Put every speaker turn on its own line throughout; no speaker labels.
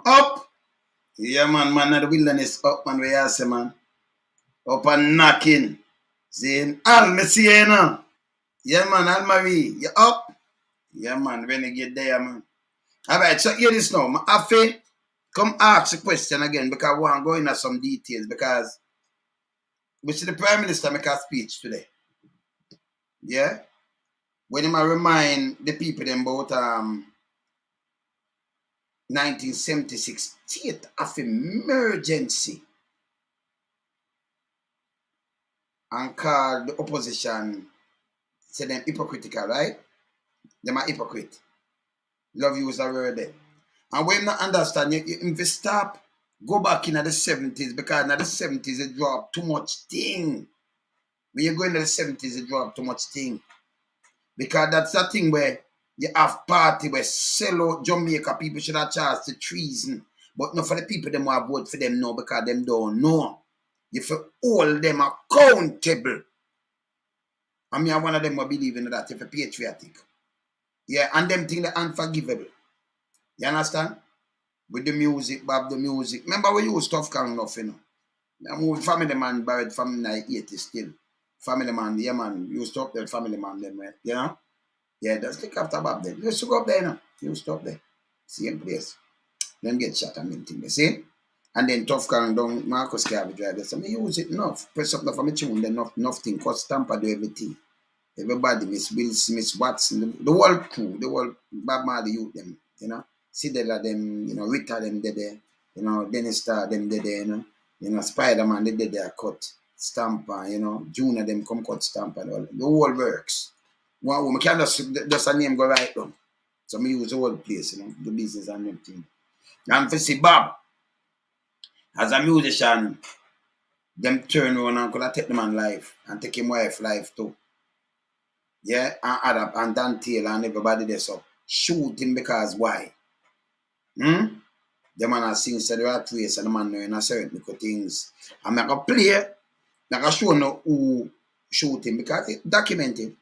Up. Yeah, man of the wilderness up, man, where you say, man. Up and knocking. Saying, Al, me see you now. Yeah, man, Al Marie, you up? Yeah, man, when you get there, man. All right, so hear this now. I have to come ask the question again because I want to go into some details because we see the Prime Minister make a speech today. Yeah? When he might remind the people them about 1976 state of emergency and call the opposition, say them hypocritical, right? Them are hypocrite. Love use a word there. And when you not understand, if you stop, go back in the 70s because in the 70s it dropped too much thing. When you go into the 70s, it dropped too much thing. Because that's a thing where you have party where sell out Jamaica, people should have charged the treason. But not for the people them who have vote for them now because them don't know. You feel hold them accountable. I mean, I'm one of them who believe in that if you're patriotic. Yeah, and them think they're unforgivable. You understand? With the music, Bob, the music. Remember we used stuff coming enough, you know. I'm moving Family Man buried from the 80s still. Family Man, yeah man, used to up there, Family Man them, right? You know? Yeah, that's the after Bob then. You used to go up there, you know. You used to up there. Same place. Them get shot and them thing, you see? And then Tough Kang down Marcus Garvey drive this. I mean, use it enough. Press up for me tune, then nothing. Cause Stamper do everything. Everybody, Miss Wills, Miss Watson, the whole crew, the whole Bob Marley youth them, you know. Sidela them, you know, Rita them did there, you know, Dennis Star them did there, you know, Spider-Man they did there cut Stamper, you know, Junior them come cut Stamper, the whole works. One woman can't just a name go right down. So me use the whole place, you know, the business and everything. And for see Bob, as a musician, them turn around and could have take the man life and take him wife life too. Yeah, and Adam and Dan Taylor and everybody there so shoot him because why? The man has seen the rat race and the man knowing a certain little things. I'm not gonna play, not gonna show no who shoot him because it's documented.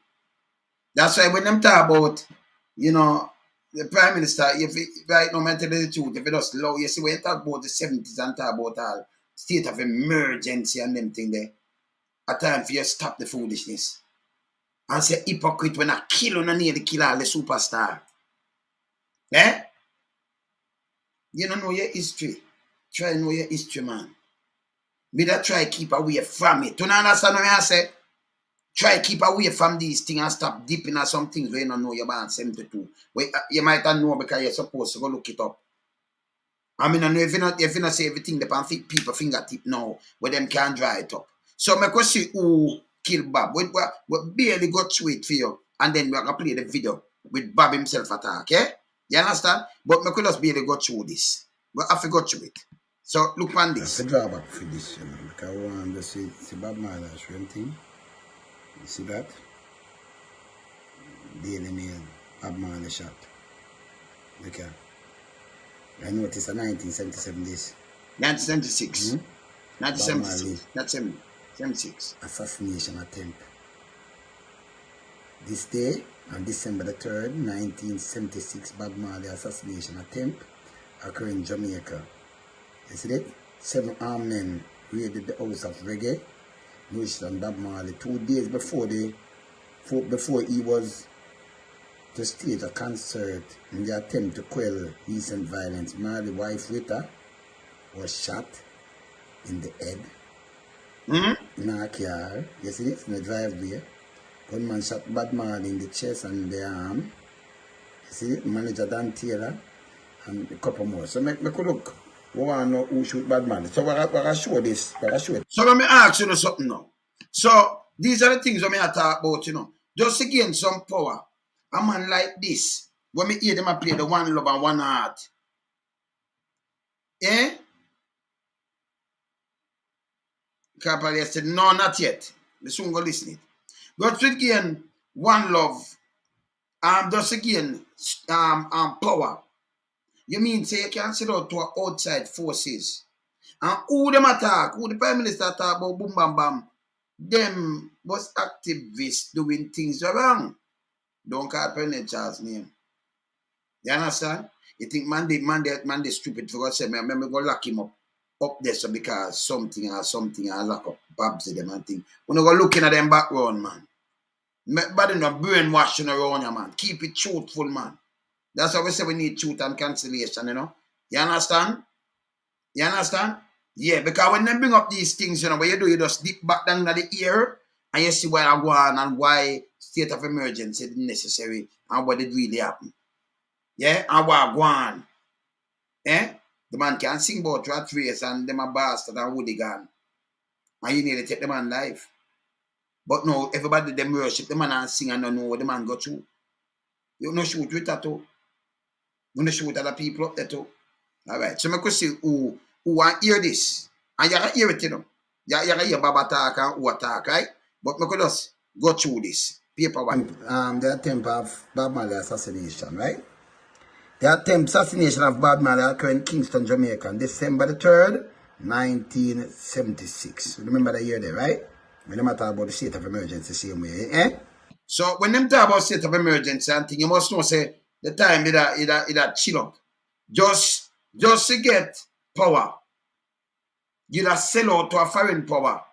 That's why when them talk about, you know, the Prime Minister, if it, right now, I tell you the truth, if it does low, you see when you talk about the 70s and talk about all state of emergency and them thing there, a time for you to stop the foolishness. And say hypocrite when I kill on a nearly kill all the superstar. Eh? You don't know your history. Try to know your history, man. Me that try keep away from it. You understand what I say? Try keep away from these things and stop dipping at some things where you don't know you're born 72. Where you might not know because you're supposed to go look it up. I mean, I know if you not say everything, the people fingertip now, where them can't dry it up. So I can see who killed Bob. We barely got through it for you. And then we're going to play the video with Bob himself attack, okay? You understand? But I could just barely go through this. But I forgot through it. So look on this.
That's a drawback for this, you know, because I want to see Bob Marley thing. You see that? Daily Mail, Bob Marley shot. Look at. I noticed a 1977 this.
1976. 1976. Not 76.
Assassination attempt. This day, on December the 3rd, 1976, Bob Marley assassination attempt occurred in Jamaica. You see that? 7 armed men raided the house of reggae, musician Bob Marley 2 days before he was to stage a concert in the attempt to quell recent violence. Marley's wife Rita was shot in the head. In a car. You see this? In the driveway. Gunman shot Bob Marley in the chest and the arm. You see it? Manager Dan Taylor and a couple more. So make look. We want to know who shoot Bob Marley. So we're going to show this. We're going to show it.
So let me ask you something now. So these are the things that I talk about, you know. Just to gain some power. A man like this, when me hear them play the One Love and One Heart. Eh? Capaldi said, no, not yet. We soon go listen it. But to gain One Love, just again, power. You mean say you can sit out to outside forces. And who them attack, who the Prime Minister attack about boom bam bam, them was activists doing things wrong. Don't call President Charles' name. You understand? You think man they stupid for God say, man, me go lock him up there so because something I lock up Babs them and thing. When you go looking at them background, man. But no brainwashing around you, man. Keep it truthful, man. That's why we say we need truth and cancellation, you know. You understand? You understand? Yeah, because when they bring up these things, you know, what you do, you just dip back down to the ear and you see why I go on and why state of emergency is necessary and what did really happen. Yeah, and why I go on. Eh? The man can sing about rat race and them a bastard and hooligan. And you need to take the man life. But no, everybody them worship the man and sing and don't know what the man go through. You no shoot with that too. You no shoot other people up there too. Alright, so I could see who want hear this. And you can hear it, you know. You can hear Baba talk and who talk, right? But I could just go through this. Paper one.
The attempt of Bob Marley assassination, right? The attempt assassination of Bob Marley occurred in Kingston, Jamaica on December the 3rd, 1976. Remember the year there, right? When they talk about the state of emergency, same way, eh?
So when them talk about state of emergency and thing, you must know say the time it chill up. Just to get power. You just sell out to a foreign power.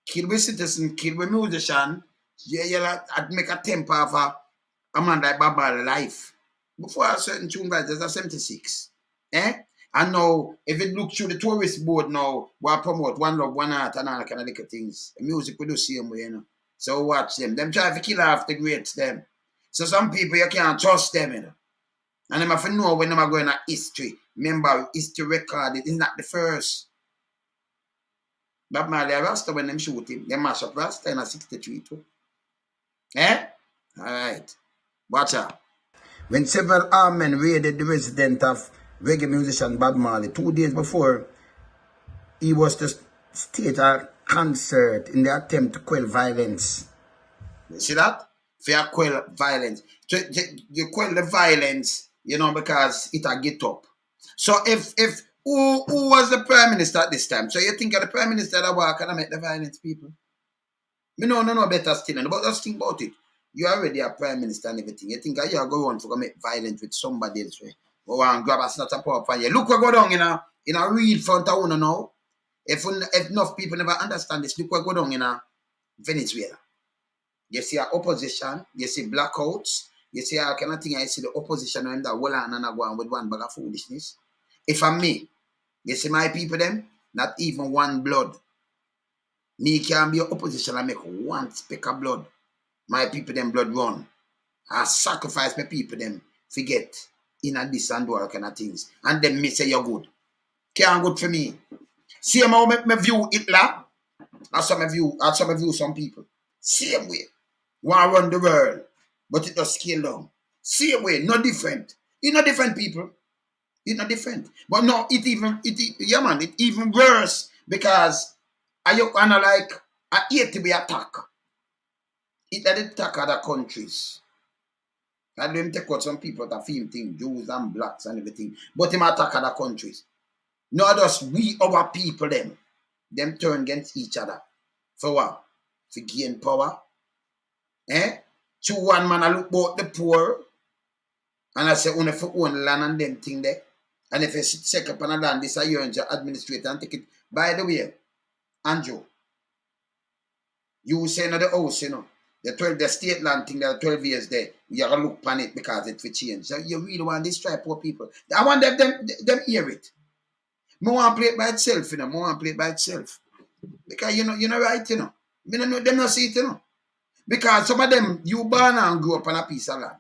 Kill with citizen, kill with musician. I'd make a temper of a man like Bob Marley life. Before a certain tune right, there's a 76. Eh? And now, if it look through the tourist board now, we'll promote one love, one heart, and all kind of little things. The music we do same way, you know. So watch them. Them try to kill off the greats, them. So some people, you can't trust them, you know. And them have to know when them are going to history. Remember, history record, it is not the first. Bob Marley Rasta when them shoot him, they mash up Rasta in a 63 too. Eh? Alright. Watch out.
When several armed men raided the residence of reggae musician Bob Marley 2 days before he was to stage a concert in the attempt to quell violence.
You see that? Fair quell violence. You quell the violence, you know, because it'll get up. So if who was the prime minister at this time? So you think of the prime minister that walk and make the violence, people? Me no better still, but just think about it. You already a prime minister and everything. You think you are going to make violence with somebody else, right? Go and grab a snatch of power from you. Look what go down in a real front of one now. If enough people never understand this, look what go down in Venezuela. You see our opposition, you see blackouts, you see all kind of thing. I see the opposition and that whole and go on with one bag of foolishness. If I'm me, you see my people them, not even one blood. Me can be your opposition and make one speck of blood. My people them blood run. I sacrifice my people them forget in a this and all kind of things. And then me say you're good. Can't good for me. See how me view Hitler? That's how I view some people. Same way. Want to run the world. But it does scale down. Same way, no different. It's not different, people. It's not different. But no, it even worse because I hate to be attacked. It had attack other countries. And them take out some people that film things, Jews and blacks and everything. But him attack other countries. Not just we, our people, them turn against each other. For what? To gain power. Eh? To one man, I look about the poor. And I say, only for own land and them thing there. And if you check up on a land, this is your administrator and take it. By the way, Andrew, you say no the house, you know. The state land thing, there are 12 years there. You gotta look upon it because it will change. So you really want to destroy poor people. I want them hear it. I want to play it by itself, you know. I want to play it by itself. Because you know right, you know. I don't know them not see it, you know. Because some of them, you born and grew up on a piece of land.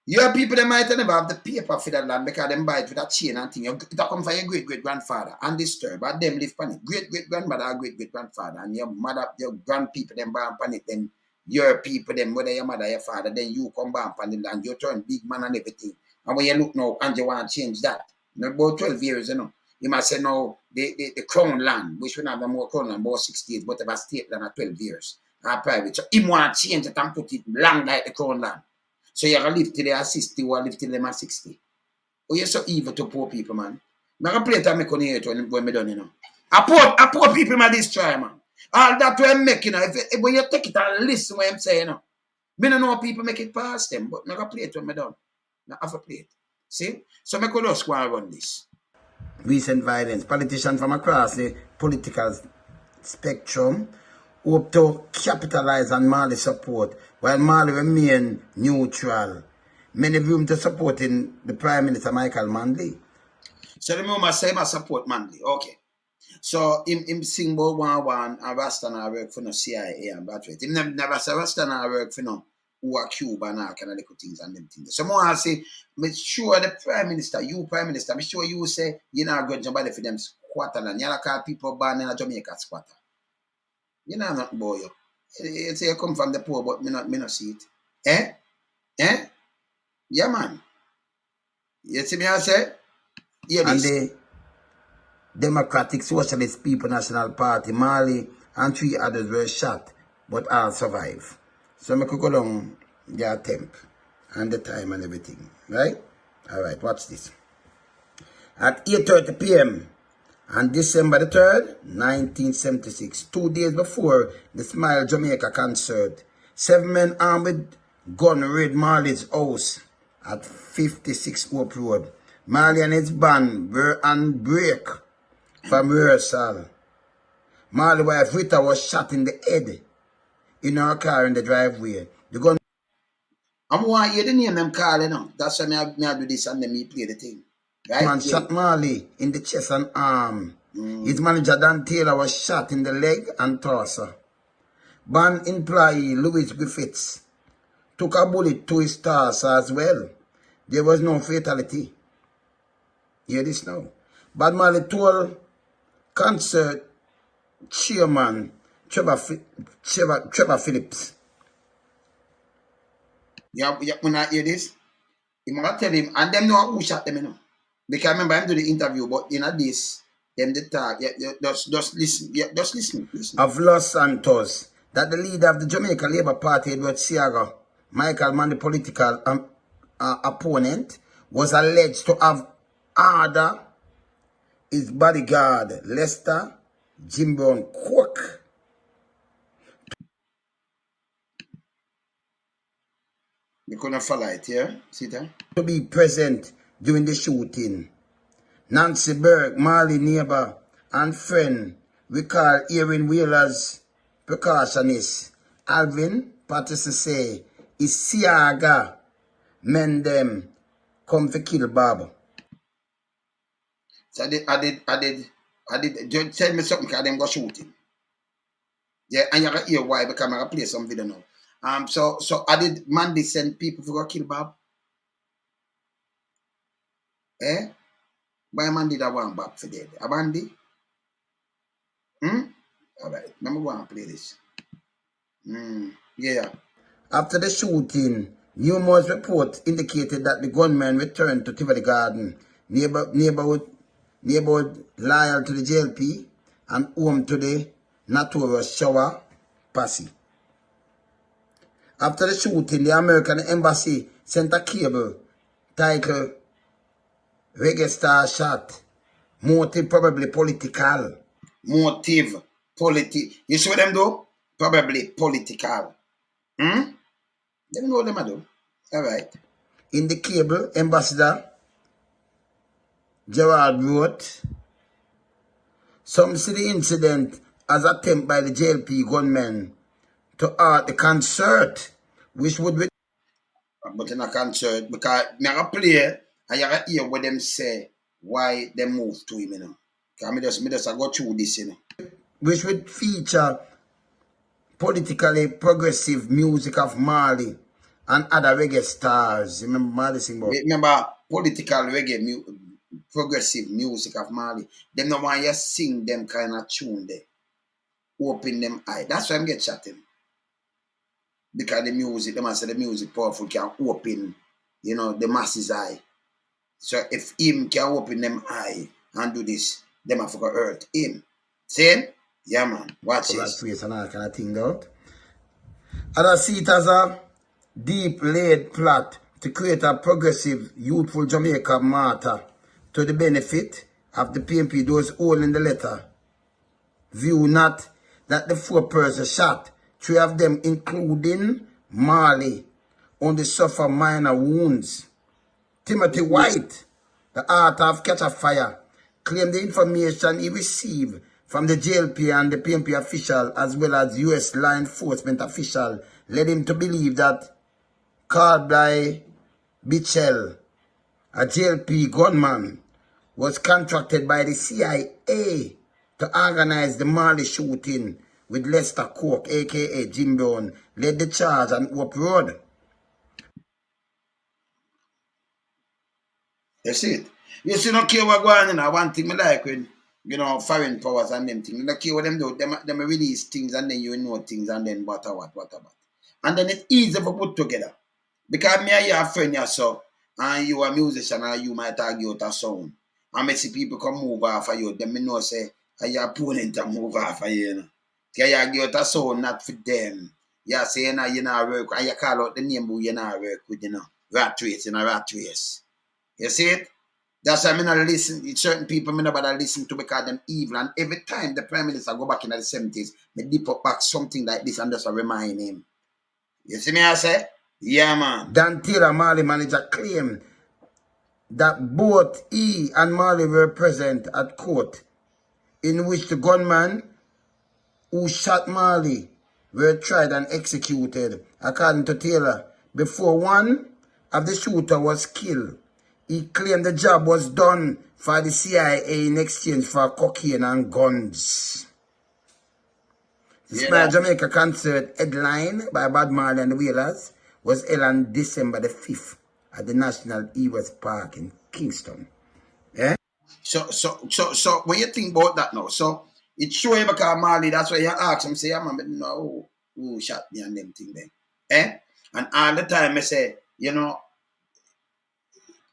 Your people, they might never have the paper for that land because them buy it with a chain and thing. It come from your great-great-grandfather undisturbed. But them live on it. Great-great-grandmother or great-great-grandfather. And your mother, your grandpeople, them born on it. Then your people, them, whether your mother, your father, then you come back on the land. You turn big man and everything. And when you look now, and you want to change that. You know, about 12 years, you know. You must say, no, the crown land, we should have the more crown land, about 6 years, but about state land at 12 years. Private. So he want to change it and put it long like the crown land. So you live till they are 60 or live till them are 60. Oh, you're so evil to poor people, man. I'm going to play it and make on here when I'm done, you know. I poor people, man, destroy, man. All that way I'm making, you know, when you take it and listen what I'm saying, you know. I don't know how people make it past them, but I'm going to play it when I'm done. Not have to play it. See? So I could just go and run this.
Recent violence. Politicians from across the political spectrum hope to capitalize on Marley's support, while Marley remain neutral. Many view him to supporting the Prime Minister Michael Manley.
So remember, say I support Manley. Okay. So him sing about one and Rasta na work for no CIA and that way. Him never say Rasta na work for no who are Cuba and all kind of little things and them things. So more I say, make sure the Prime Minister, you Prime Minister, make sure you say you know good somebody for them squatter and you call people born in a Jamaica squatter. You know not boy. You say you come from the poor, but me not see it. Eh? Eh? Yeah man. You see me I say? Yeah,
And
this.
the Democratic Socialist People National Party, Marley, and 3 others were shot, but all survived. So I could go down their temp and the time and everything, right? All right, watch this. At 8:30 p.m. on December the 3rd, 1976, 2 days before the Smile Jamaica concert, 7 men armed with gun raid Marley's house at 56 Hope Road. Marley and his band were on break from rehearsal. Marley's wife Rita was shot in the head in her car in the driveway. The gun
I want you to name them calling now. That's why I do this and then me play the thing. Right?
man shot Marley in the chest and arm. His manager Dan Taylor was shot in the leg and torso. Band employee Louis Griffiths took a bullet to his torso as well. There was no fatality. Hear this now. Bob Marley told concert chairman Trevor Phillips.
Yeah, when I hear this, I'm gonna tell him, and them know who shot them, you know. Because I remember I'm doing the interview, but in this, them the talk, just listen, just listen.
Of Los Santos, that the leader of the Jamaica Labour Party, Edward Seaga, Michael Mann, the political opponent, was alleged to have ordered his bodyguard, Lester Jim Brown Cook,
You couldn't follow it, yeah? See that?
to be present during the shooting. Nancy Berg, Marley neighbor and friend, recall hearing Wheeler's precautionist. Alvin Patterson say, is Seaga men them come to kill Bob.
So I did, just tell me something because them go shooting. Yeah, and you can hear why because I'm gonna play some video now. So I did Mandy send people to go kill Bob? Eh? Why Mandy that want Bob for dead? A Mandy? Alright, let me go and play this. Yeah.
After the shooting, numerous reports indicated that the gunmen returned to Tivoli Garden, neighborhood loyal to the JLP and home to the notorious Shower Posse. After the shooting, the American Embassy sent a cable titled Reggae Star Shot, motive probably political.
Motive, you see what them do? Probably political. Them know what them do. Alright.
In the cable, Ambassador Gerard wrote, some see the incident as an attempt by the JLP gunmen to halt the concert, which would be...
But in a concert, because me I play, and you hear what them say, why they move to him, you know. Because me just go through this, you know.
which would feature politically progressive music of Marley and other reggae stars. Remember Marley sing about?
Remember political reggae, progressive music of Marley. Them no want you sing them kind of tune there. Open them eye. That's why I'm get chatting. Because the music, them say the music powerful can open, you know, the masses eye. So if him can open them eye and do this, them have to hurt him. See? Yeah, man. Watch this.
Face and all kind of thing out. Others see it as a deep laid plot to create a progressive, youthful Jamaica martyr to the benefit of the PMP, those holding the letter. View not that the 4 persons shot, 3 of them including Marley, only suffer minor wounds. Timothy White, the author of Catch a Fire, claimed the information he received from the JLP and the PNP official as well as US law enforcement official led him to believe that Carl by Bichel, a JLP gunman, was contracted by the CIA to organize the Marley shooting with Lester Cook, aka Jim Brown, led the charge on Hope Road.
You see it? You see, no care what going on. One thing I like when, foreign powers and them things. No care what them do. Them release things and then you know things and then what. And then it's easy for put together. Because me and you are friend you so, and you are a musician and you might argue out a sound. And me see people come move off of you. Then me know say, your opponent and move off of you. Because you argue out a sound not for them. You say you not work and you call out the name who you not work with, rat race, rat race. You see it? That's why I not listen. Certain people I never listen to because them evil. And every time the Prime Minister go back in the 70s, me dip up back something like this and just remind him. You see me I say? Yeah, man.
Dan Taylor, Marley manager, claimed that both he and Marley were present at court in which the gunman who shot Marley were tried and executed. According to Taylor, before one of the shooter was killed, he claimed the job was done for the CIA in exchange for cocaine and guns. The Smile Jamaica concert headline by Bob Marley and the Wailers was held on December the 5th at the National Evers Park in Kingston. Eh?
So when you think about that now, so it show you because Marley, that's why you ask him, say, yeah, man, but no, who shot me and them thing there. Eh? And all the time I say,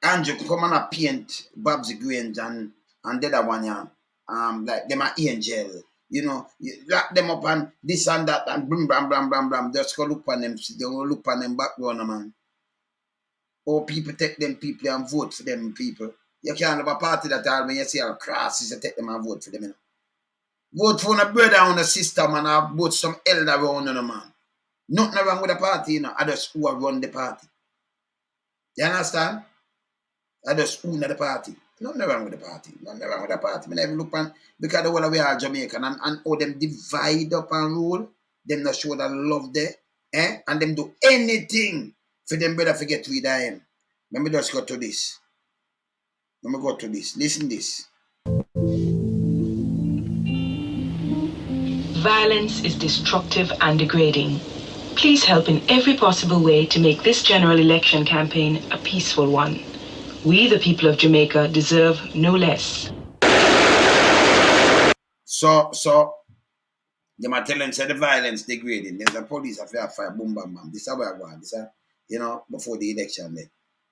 Andrew come and paint Babs Grange and the other one, yeah. Like them are angel. You lock them up and this and that and blam. Just go look on them, they go look on them background, man. Or people take them people and vote for them people. You can't have a party that all when you see all crosses, you take them and vote for them, Vote for a brother and a sister, man, or vote some elder around, man. Nothing wrong with the party, I just who run the party. You understand? I just own the party. Nothing wrong with the party. Nothing wrong with the party. I never look on because the whole way are Jamaican and how them divide up and rule, them not show that love there, and them do anything for them brother forget we die. Let me just go to this. Listen this.
Violence is destructive and degrading. Please help in every possible way to make this general election campaign a peaceful one. We, the people of Jamaica, deserve no less.
So, they might tell them say the violence degrading. There's a police affair fire, boom, bam, bam. This is where I go. This is, before the election day.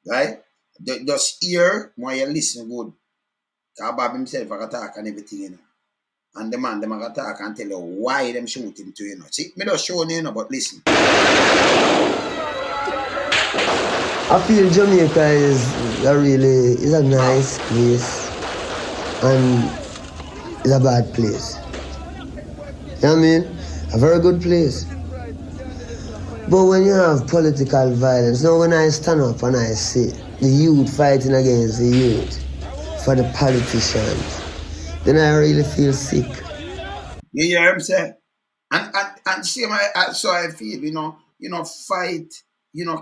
Right? Just hear when you listen good. Because Bob himself can talk and everything, And the man, them can talk and tell you why them shoot him to, See, me just show you, but listen.
I feel Jamaica is a nice place and it's a bad place. You know what I mean? A very good place. But when you have political violence, now when I stand up and I see the youth fighting against the youth for the politicians, then I really feel sick.
You hear what I'm saying? And see, so I feel, fight,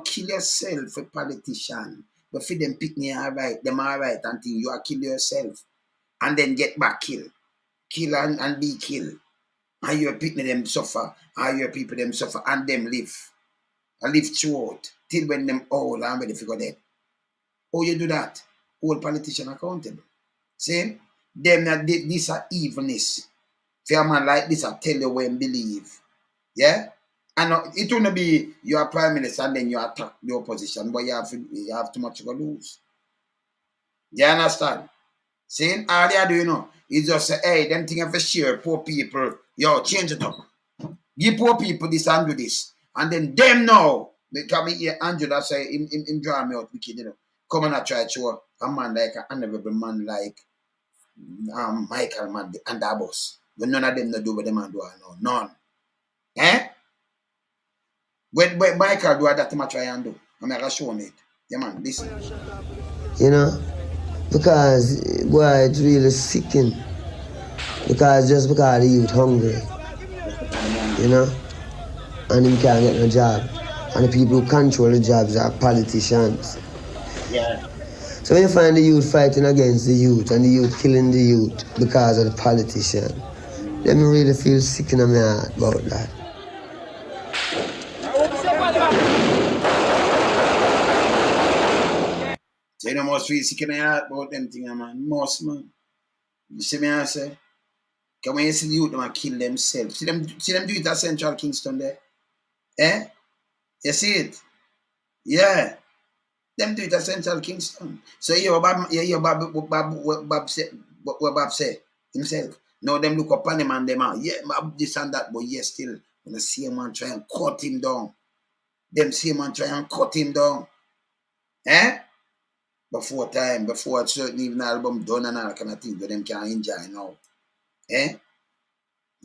kill yourself for politician. But for them pick me all right, them all right, until you are kill yourself. And then get back kill. Kill and be killed. And your people them suffer. And your people them suffer. And them live. And live throughout. Till when them all and ready to go dead. Oh, you do that? Hold politician accountable. See? Them that this are evilness. For a man like this, I tell you when believe. Yeah? And it won't be you are prime minister and then you attack the opposition, but you have too much to lose. You understand? See? All you do, is just say, hey, them thing have to share poor people. Yo, change it up. Give poor people this and do this. And then them now, because me hear Andrew that say, him draw me out wicked, Come and I try to show a man like an honorable man like Michael man and that boss. But none of them no do what them man do now. None. When Michael do that, I try and do. I'm going to show him it. Yeah, man, listen.
You know? Because, boy, it's really sickening. Because just because the youth hungry,
Just because I'm hungry.
you know? And him can't get no job. And the people who control the jobs are politicians.
Yeah.
So when you find the youth fighting against the youth and the youth killing the youth because of the politician, let me really feel sick in my heart about that.
So you know must feel sick in your heart about them things, man. Most, man. You see me I say? Because when you see the youth, them kill themselves. See them do it at Central Kingston there? Eh? You see it? Yeah. Them do it at Central Kingston. So you hear Bob say, what Bob say himself. Now them look up on him and them are, yeah, this and that, but yes, still, when the same man try and cut him down. Them same man try and cut him down. Eh? Before a certain even album done and all kind of things that them can enjoy now. Eh?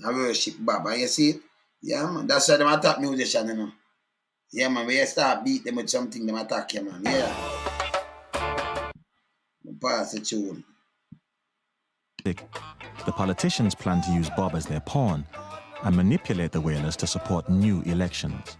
I worship Bob. And you see it? Yeah, man. That's why them attack musician, you know. Yeah, man. When you start beat them with something, them attack you, man. Yeah. Pass the tune.
The politicians plan to use Bob as their pawn and manipulate the Wailers to support new elections.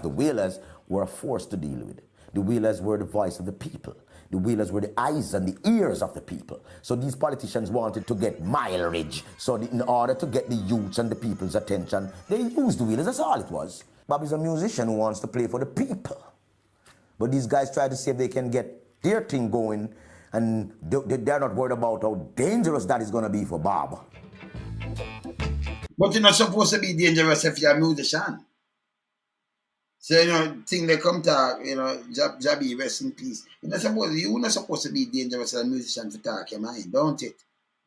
The Wailers were a force to deal with. The Wailers were the voice of the people. The Wailers were the eyes and the ears of the people. So these politicians wanted to get mileage. So in order to get the youths and the people's attention, they used the Wailers. That's all it was. Bob is a musician who wants to play for the people. But these guys try to see if they can get their thing going, and they're not worried about how dangerous that is going to be for Bob.
But you're not supposed to be dangerous if you're a musician. So, you know, thing they come to, you know, Jabby, rest in peace. You're not supposed to be dangerous as a musician to talk your mind, don't it?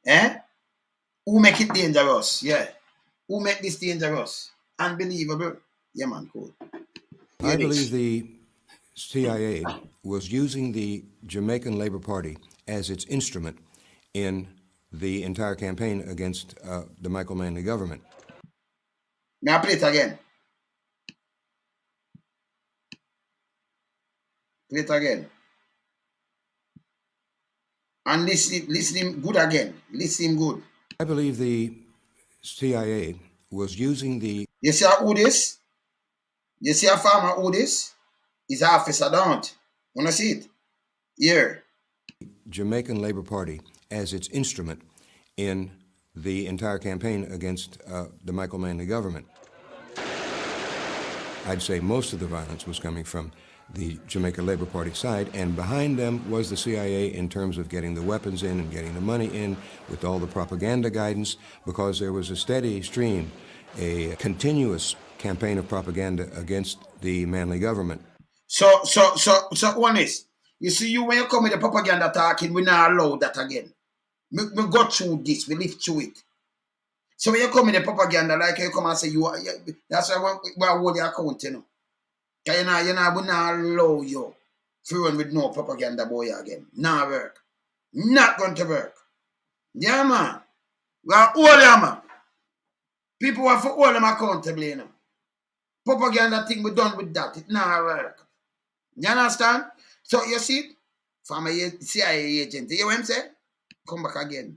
Eh? Who make it dangerous? Yeah. Who make this dangerous? Unbelievable. Yeah, man, cool.
I believe the CIA was using the Jamaican Labour Party as its instrument in the entire campaign against the Michael Manley government.
May I play it again? Play it again. And listen him good again. Listen him good.
I believe the CIA was using the...
You see who this? You see a farmer who this? He's an officer, don't? Wanna see it? Here.
Jamaican Labour Party as its instrument in the entire campaign against the Michael Manley government. I'd say most of the violence was coming from the Jamaica Labour Party side, and behind them was the CIA in terms of getting the weapons in and getting the money in with all the propaganda guidance, because there was a steady stream, a continuous campaign of propaganda against the Manley government.
So, honest. You see, you when you come with the propaganda talking, we not allow that again. We go through this, we live through it. So when you come with the propaganda, like you come and say you are, that's why we hold your account, you know. Because we not allow you to run with no propaganda boy again. Not work. Not going to work. Yeah, man. We are all them, man. People have to hold them accountable, you know. Propaganda thing we done with that. It not work. You understand? So you see, from a CIA agent, you hear what I'm saying? Come back again.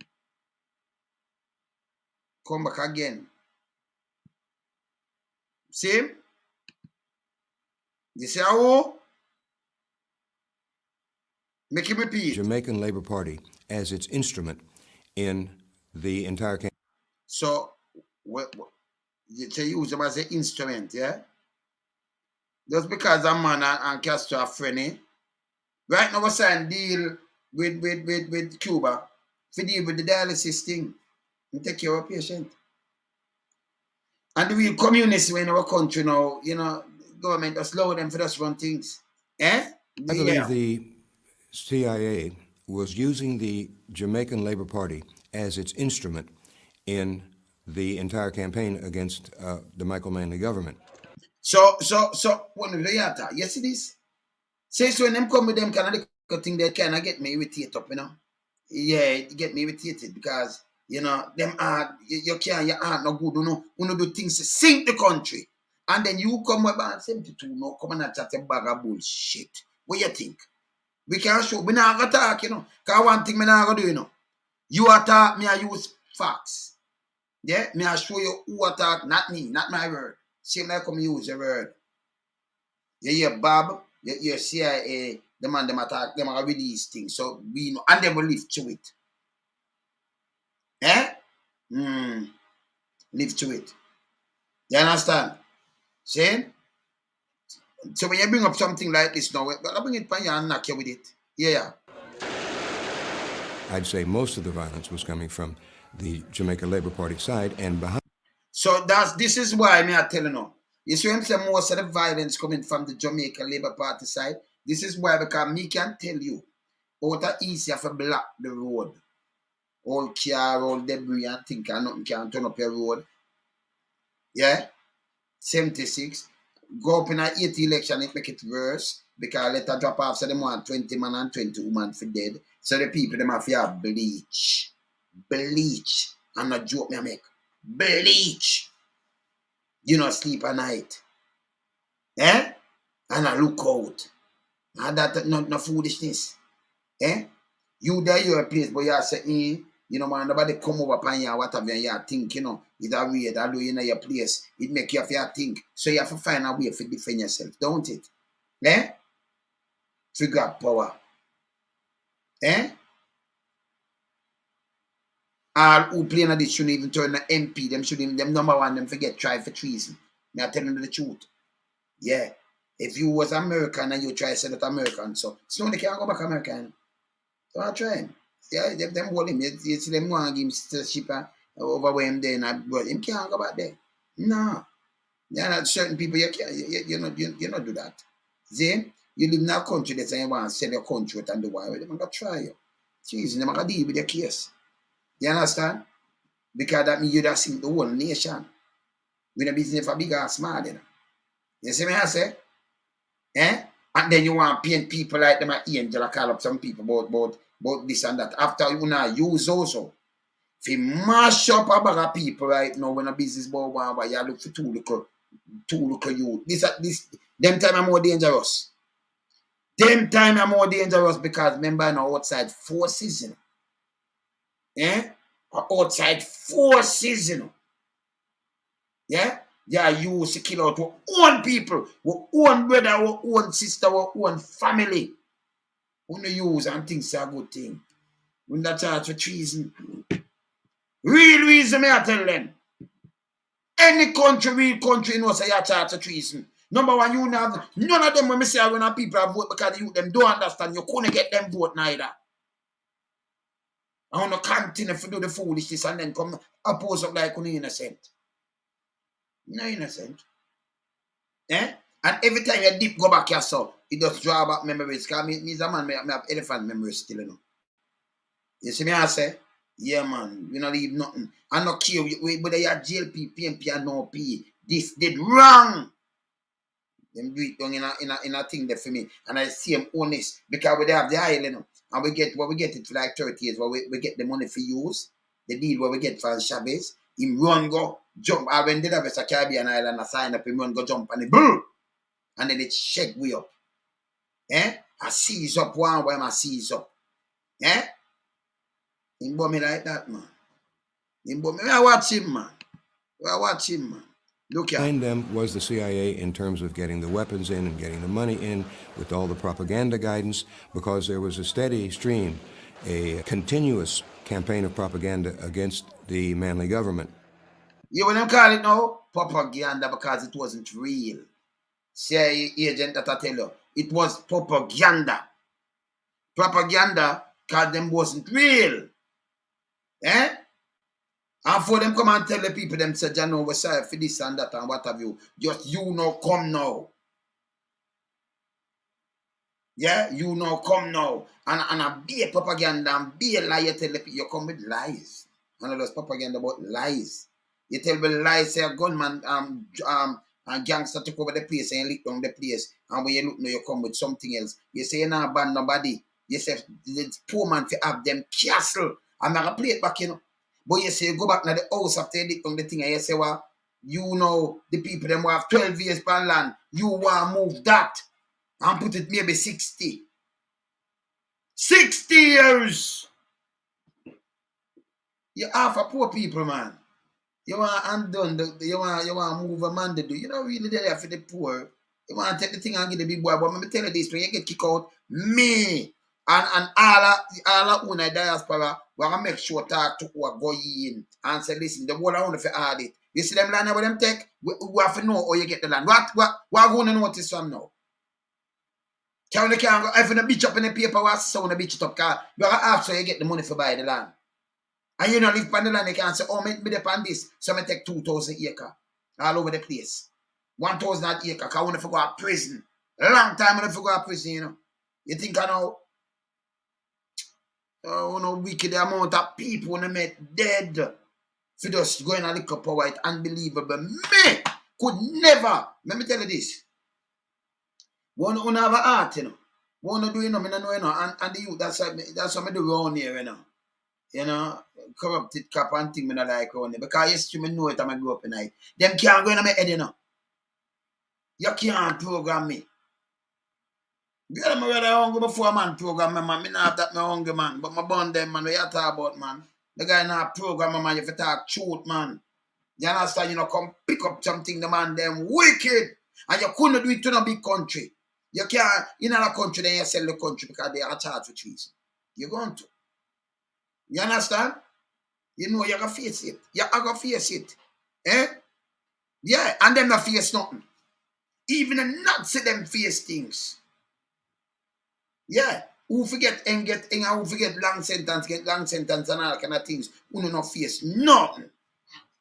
Come back again. See? You see how? Make him repeat.
Jamaican Labour Party as its instrument in the entire campaign.
So, you use them as an instrument, yeah? Just because a man and Castro are friendly. Right now, we're saying deal with Cuba to deal with the dialysis thing and take care of patient. And the real communists in our country now, you know, government just allow them for just run things. Eh?
I believe the CIA was using the Jamaican Labour Party as its instrument in the entire campaign against the Michael Manley government.
So, when you see this? Say so when them come with them kind of thing, they kind of get me irritated up, you know? Yeah, it get me irritated because, you know, them hard, your heart no good, you know? You do things to sink the country. And then you come with about 72, no, come and chat a bag of bullshit. What you think? We can't show. We not gonna talk, you know. Cause one thing me not gonna do, you know. You attack me, I use facts. Yeah, me I show you who attack, not me, not my word. Same like come use your word. You hear Bob, you hear CIA, the man them attack, them are release things. So we know, and they will live through it. Eh? Live through it. You understand? See? So when you bring up something like this now, I bring it by you and knock you with it. Yeah.
I'd say most of the violence was coming from the Jamaica Labour Party side, and behind.
So this is why me I tell you now. You see him say most of the violence coming from the Jamaica Labour Party side. This is why, because me can tell you out of easy for block the road. All car, all debris and things and nothing can turn up your road. Yeah? 76. Go up in a 80 election, it make it worse. Because let her drop off, so them want 20 man and 20 women for dead. So the people them have to have bleach. Bleach. I'm not joke me I make. Bleach. You know, sleep at night. Eh? And I look out. And that no foolishness. Eh? You there your place, but you say, you know, man, nobody come over upon you or whatever, and you think, you know, it's a way that do you know your place. It make you have to think. So you have to find a way to defend yourself, don't it? Eh? Figure out power. Eh? All who play in this shouldn't even turn the MP. Them number one, them forget try for treason. Me I tell them the truth. Yeah. If you was American and you try to say that American, so slowly can't go back American. So I try him. Yeah, them hold him. You see them want to give him citizenship over where him there, but him can't go back there. No. There are certain people you can't you not do that. See? You live in a country that say you want to sell your country and do why they're gonna try you. Jeez, they're gonna deal with your case. You understand? Because that means you just sink the whole nation. We don't business for big or small, you know. You see me I say? Eh? And then you want to paint people like them at angel or call up some people about this and that. After you now use also. If you mash up a bag of people right now when a business boy want you look for two little you. Them time are more dangerous. Them time are more dangerous because remember now outside forces, you know. Eh? Outside forces, you know. Yeah? They are used to kill out our own people, our own brother, our own sister, our own family. When they use and think it's a good thing. When they charge for treason. Real reason, I tell them. Any country, real country knows you charge for treason. Number one, you have none of them when I say when people have vote because you them don't understand. You couldn't get them vote neither. I want to continue to do the foolishness and then come oppose up like you're innocent. No innocent. Eh? And every time you deep go back yourself, it just draw back memories. Because me's a man, I have elephant memories still, you know. You see me I say? Yeah, man, we not leave nothing. I not care whether you're JLP, PMP, or no P. This did wrong. Them do it down in a thing there for me. And I see them honest. Because we have the island, you know. And we get it for like 30 years, where we get the money for use. The deal where we get from Chavez. Him run go jump. I when did have a Caribbean island, I sign up, him run go jump and it boom. And then it shake way up. Eh? I seize up one way, I seize up. Eh? Him bought me like that, man. Him bought me. I watch him, man. Look at
Behind them was the CIA in terms of getting the weapons in and getting the money in with all the propaganda guidance, because there was a steady stream, a continuous campaign of propaganda against the Manley government.
You when them call it now? Propaganda, because it wasn't real. CIA agent that I tell you, it was propaganda. Propaganda, because them wasn't real. Eh? And for them come and tell the people, them say, Jano, we're sorry for this and that and what have you. Just you know, come now. Yeah, you know, come now. And a be a propaganda and be a lie, you tell the people, you come with lies. And all those propaganda about lies. You tell me lies, say a gunman and gangster took over the place and you lick down the place. And when you look now, you come with something else. You say you not ban nobody. You say the poor man to have them castle. I'm not going to play it back, you know. But you say you go back to the house after you lick down the thing and you say, well, you know, the people them who have 12 years per land, you want to move that. and put it maybe 60. 60 years. You half a poor people, man. You want undone, you want move a man to do. You know really there for the poor. You want to take the thing and give the big boy. But let me tell you this, when you get kicked out, me and all of diaspora, we're going to make sure talk to who are going in and say, listen, the whole I want to add it. You see them land where them take, we have to know how you get the land. What are going to notice from now? Can you go, if you bitch up in the paper, what's so on the bitch it up, car, you have so you get the money for buy the land. And you know, live on the land, you can say, oh, me dep on this, so I take 2,000 acres all over the place. 1,000 acres, because I want to go to prison. A long time I want to go to prison, you know. You think I know? Oh, no wicked amount of people when they met dead for just going a little power, it's unbelievable. Me could never, let me tell you this. One have a heart, you know. One do, you know, I know, you know, and the youth, that's what I do around here, you know. You know, corrupted cap and thing I like around there. Because yesterday I know it, I grow up in night. Them can't go in my head, you know. You can't program me. Girl, I'm rather hungry before man program me, man. Me not that me hungry, man. But my bond them, man, what you talk about, man. The guy not program me, man. You have to talk truth, man. You understand? You know, come pick up something, the man, them wicked. And you couldn't do it to a big country. You can't, in a country, then you sell the country because they are charged with treason. You're going to. You understand? You know you're going to face it. You're going to face it. Eh? Yeah, and them not face nothing. Even the Nazi them face things. Yeah. Who forget and get and who forget long sentence, get long sentence and all kind of things. Who not face nothing.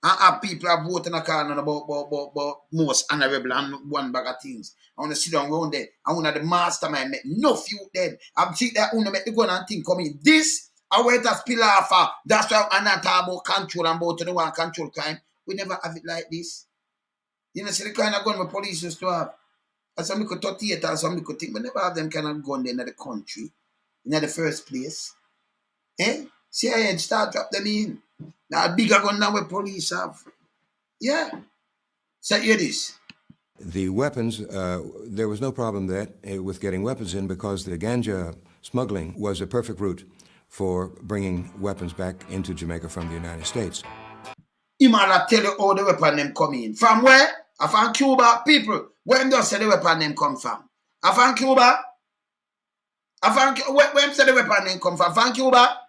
And people are voting a corner about most honorable and one bag of things. I want to sit down around there. I want the mastermind make no few dead. I think that I make the gun and thing come in. This I wait as pillar for. That's why I'm not talking about control and about the one control crime. We never have it like this. You know, see the kind of gun the police used to have. And some could 38 and some could think, we never have them kind of gun there in the country. In the first place. Eh? See, I start drop them in. Now, bigger gun than what police have. Yeah. So, hear this.
The weapons, there was no problem with getting weapons in because the ganja smuggling was a perfect route for bringing weapons back into Jamaica from the United States.
He might tell you how the weapon them come in. From where? From Cuba. People, when does say the weapon them come from? From Cuba? When say the weapon them come from Cuba?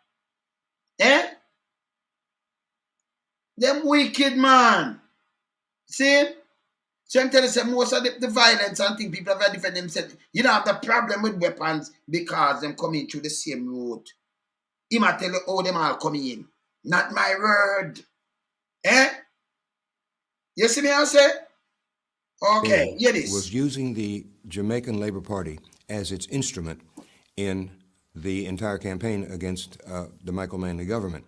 Eh? Them wicked, man. See? So I'm telling you, most of the violence and things people have defend themselves. You don't have the problem with weapons because them coming through the same road. He might tell you how them all coming in. Not my word. Eh? You see me I say? Okay, hear this.
Was using the Jamaican Labour Party as its instrument in the entire campaign against the Michael Manley government.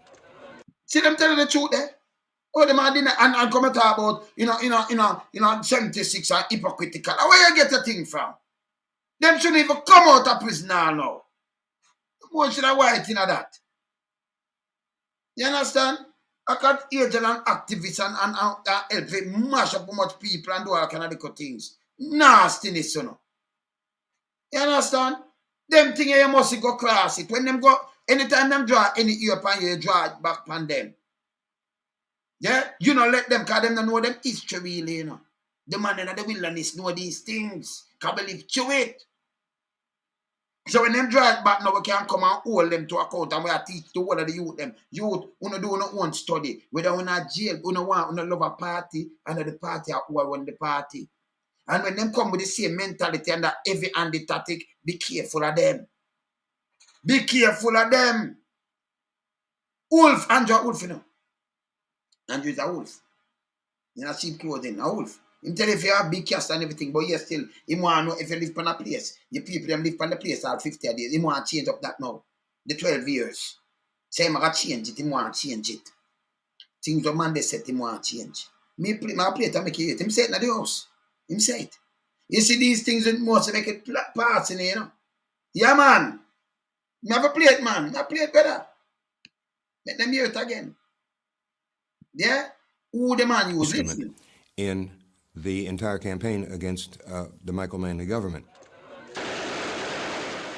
See them telling the truth there? Oh, the man didn't and come and talk about, you know, 76 are hypocritical. Where you get the thing from? Them shouldn't even come out of prison now. What should I white in that? You understand? I got agent and activists and help mash up much people and do all kind of little things. Nastiness, you know. You understand? Them things you must go cross it. When them go, anytime them draw any ear upon you draw it back on them. Yeah? You know, let them, because them don't know them history really, you know. The man in the wilderness know these things. Can't believe to it. So when them draw it back now, we can come and hold them to account and we are teach the whole of the youth them. Youth, you do not want study. Whether we not jail, you don't want, you love a party, and the party are who run the party. And when them come with the same mentality and that heavy-handed tactic, be careful of them. Be careful of them. Wolf, Andrew Wolf, you know. Andrew is a wolf. You know, cheap clothing, a wolf. Him tell you if you have big cast and everything, but yes, still, he want to know if you live on a place. Your people them live on the place all 50 days. He want to change up that now. The 12 years. Say him got change it, he want to change it. Things the man they said he want to change. My plate I make it. Him say it in the house. Him say it. You see these things that most make it parts in it, you know. Yeah, man. Me have a plate, man. I plate better. Make them hear it again. Yeah? Who the man use listen?
In the entire campaign against the Michael Manley government.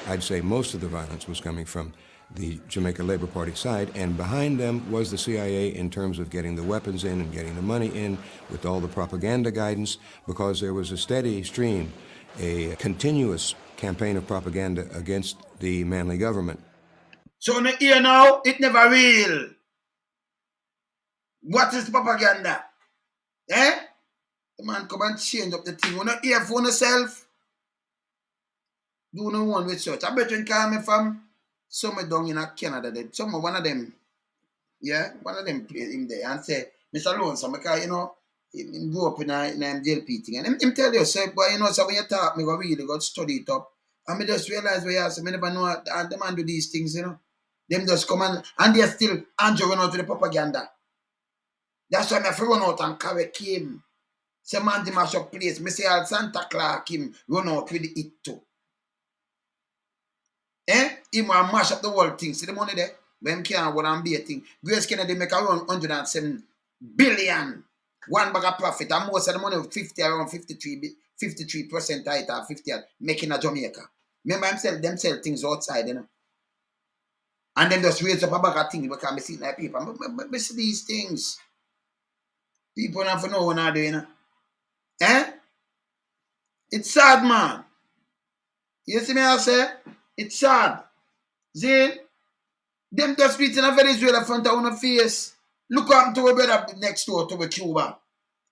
I'd say most of the violence was coming from the Jamaica Labor Party side, and behind them was the CIA in terms of getting the weapons in and getting the money in with all the propaganda guidance, because there was a steady stream, a continuous campaign of propaganda against the Manley government.
So in the here now, it never real. What is propaganda? Eh? The man come and change up the thing. We're not here for yourself. Do no one research. I bet you call me from somewhere down in Canada. One of them, yeah, one of them play him there and say, Mr. Lonesome, because, you know, he grew up in a JLP thing. And him tell you, say, but you know, so when you talk, me go really go study it up. And me just realize where you are, so me never know how the man do these things, you know. Them just come and they're still Andrew run out to the propaganda. That's why me have to run out and correct him. Say man, the mash up place. Me say all Santa Clark him run out with it too. Him will mash up the whole thing. See the money there? When can't go and be a thing. Grace Kennedy make around 107 billion. One bag of profit. And most of the money, 50 around 53% tight or 50 making a Jamaica. Remember them sell things outside, you know. And then just raise up a bag of things because I see like people. I see these things. People don't know what they're doing, you know. It's sad, man. You see me I say? It's sad. See? Them just reaching a Venezuela front of our face. Look up to a brother next door to a Cuba.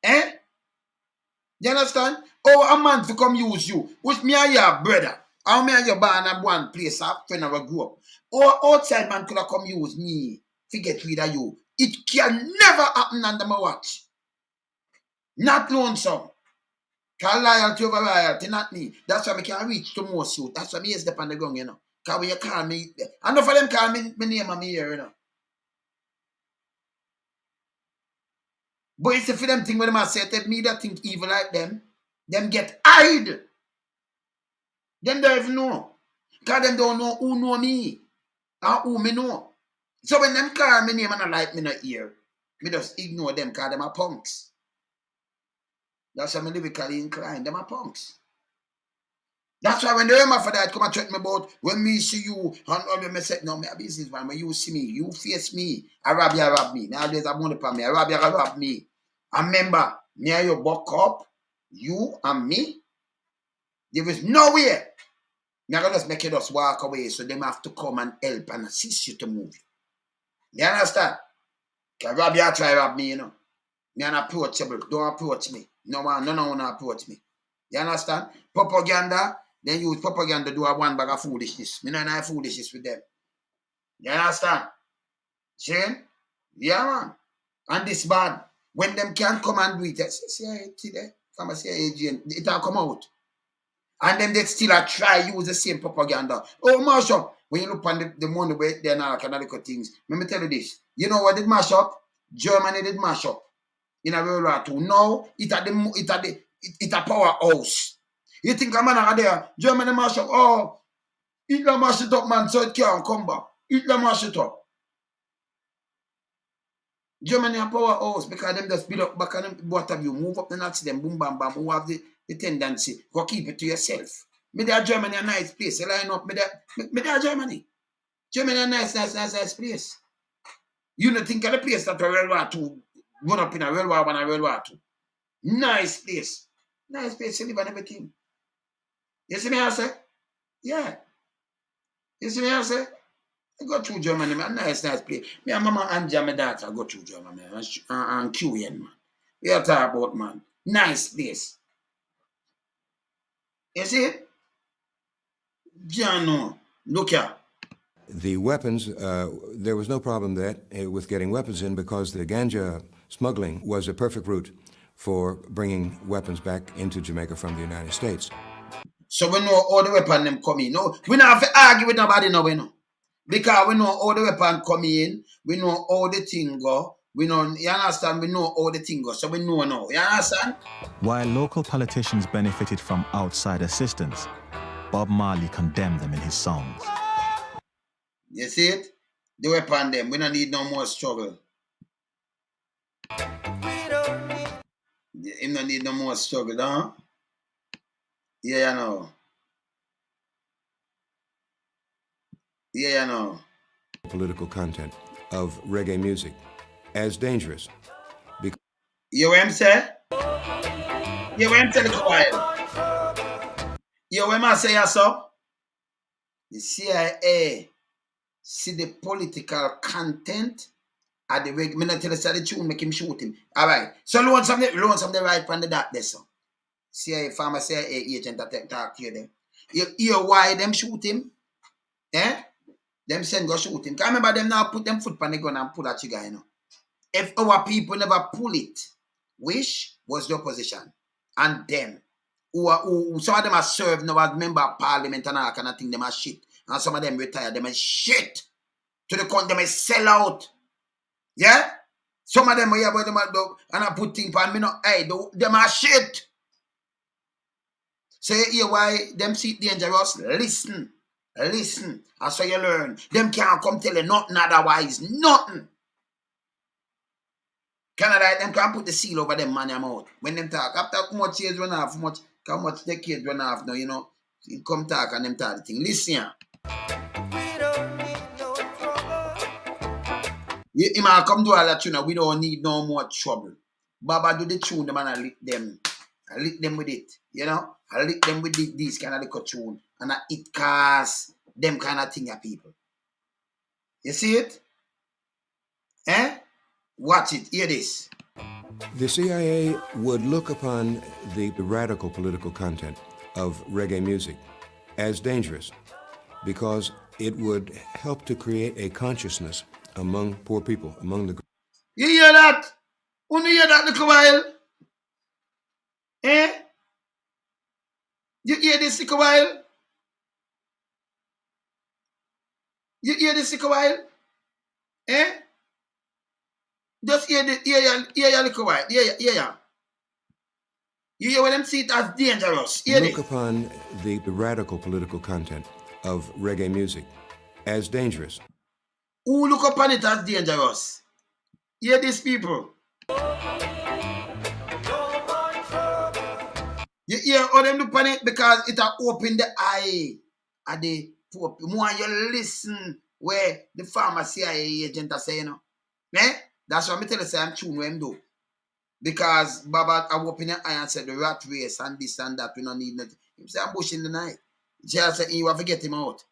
You understand? Oh, a man to come use you. Which me and your brother. How me and your born at one place, a friend of a grew up. Or outside man could have come use me to get rid of you. It can never happen under my watch. Not lonesome. Cause loyalty over loyalty, not me. That's why I can reach to most youth. That's why me is up on the ground, you know. Because when you call me, enough of them call me name of me here, you know. But it's for them thing when them say that me that think evil like them get hide. Them don't even know. Because them don't know who know me and who me know. So when them call me name and I like me not hear, me just ignore them because them are punks. That's why I'm lyrically inclined. Them are punks. That's why when the Rema for that come and threaten me about when me see you and all them say, no, me a business man. When you see me, you face me. I rob me. Now there's a money for me. I rob me. And remember, me and you buck up, you and me. There is nowhere. Me I just make you just walk away so them have to come and help and assist you to move you. You understand? Because try rob me, you know. Me unapproachable. Don't approach me. No one approach me. You understand? Propaganda, then use propaganda do a one bag of foolishness. Me not have foolishness with them. You understand? See? Yeah, man. And this bad. When them can't come and do it, see there? From a CIA agent, it'll come out. And then they still try use the same propaganda. Oh, mash up. When you look on the money where they're not canonical things. Let me tell you this. You know what did mash up? Germany did mash up. In a World War II. Now, it's a powerhouse. You think a man out there, Germany mash up, oh, Hitler mash it up, man, so it can't come back. Hitler mash it up. Germany a powerhouse because them just build up back on them, what have you, move up the Nazi, them boom, bam, bam, who have the tendency, go keep it to yourself. Me there Germany a nice place, you line up, me there Germany. Germany a nice place. You don't think of the place that World War II run up in a World War I and World War II. Nice place. Nice place to live and everything. You see me I say? Yeah. You see me I say? I go through Germany, man. Nice place. Me and Mama and my daughter go through Germany, man. And QN, man. We are talking about, man. Nice place. You see it? Jano. Look here.
The weapons, there was no problem with getting weapons in because the ganja smuggling was a perfect route for bringing weapons back into Jamaica from the United States.
So we know all the weapons them come in. No, we don't have to argue with nobody now, we know. Because we know all the weapons come in, we know all the things go, we know, you understand, we know all the things go, so we know now, you understand?
While local politicians benefited from outside assistance, Bob Marley condemned them in his songs.
You see it? The weapon them, we don't need no more struggle. Him don't need no more struggle, huh? Yeah, you know. Yeah, you know.
Political content of reggae music as dangerous.
You what I'm say? You what I'm telling you while? You what I say so? The CIA see the political content at the way. Me not tell you say the tune make him shoot him. Alright. So loan some the right from the dark there so. CIA farmer CIA agent that talk to you there. You hear why them shoot him? Eh? Them send go shoot him. Cause remember them now put them foot on the gun and pull that trigger, you know. If our people never pull it, which was the opposition, and them, who some of them are served now as member of parliament and all kind of thing, them are shit. And some of them retired, them are shit. To the country, them are sell out. Yeah? Some of them are here, but them are do, and I put things on me, no, hey, them are shit. So you hear why them see dangerous? Listen. Listen. That's how you learn. Them can't come tell you nothing otherwise. Nothing. Canada, them can put the seal over them man mouth. When them talk, after how much years run off, how much decades run off now, you know, you come talk and them talk the thing. Listen here. You might come do all that tune, we don't need no more trouble. Baba do the tune, the man I lick them. I lick them with it, you know. I lick them with this kind of little tune. And it cause them kind of thing at people. You see it? Eh? Watch it, hear this.
The CIA would look upon the radical political content of reggae music as dangerous because it would help to create a consciousness among poor people, among the...
You hear that? When you hear that little while? Eh? You hear this little while? You hear this little while? Eh? Just hear your little while. Yeah. You hear what them see it as dangerous. Hear
Look
this.
upon the radical political content of reggae music as dangerous.
Who look upon it as dangerous? Hear these people. You hear how them look upon it because it will open the eye of the poor people. More you listen where the farmer CIA agent are saying, you know. Eh? That's what I tell you, say I'm tune when do. Because Baba, I open your eye and said the rat race and this and that, we don't need nothing. He say I'm bush in the night. Just say you have to get him out.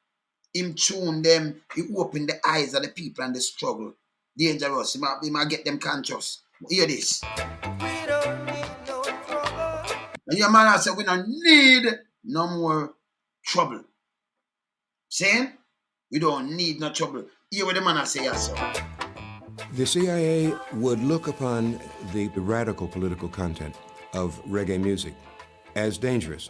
Him tune them, he open the eyes of the people and the struggle. Dangerous. He might get them conscious. Hear this. And your man said we don't need no more trouble. Saying we don't need no trouble. Hear what the man say yourself.
The CIA would look upon the radical political content of reggae music as dangerous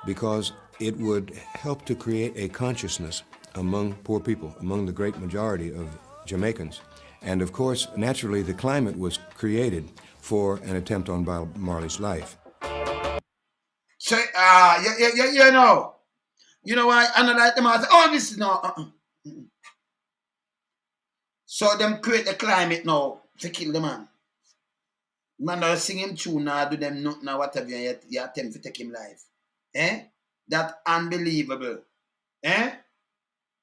because it would help to create a consciousness among poor people, among the great majority of Jamaicans. And of course, naturally, the climate was created for an attempt on Bob Marley's life.
So, you know. You know why? And I like them, I say, oh, this is no. So them create the climate now to kill the man. Man don't sing him tune now, do them nothing now, whatever you attempt to take him life. Eh? That unbelievable. Eh?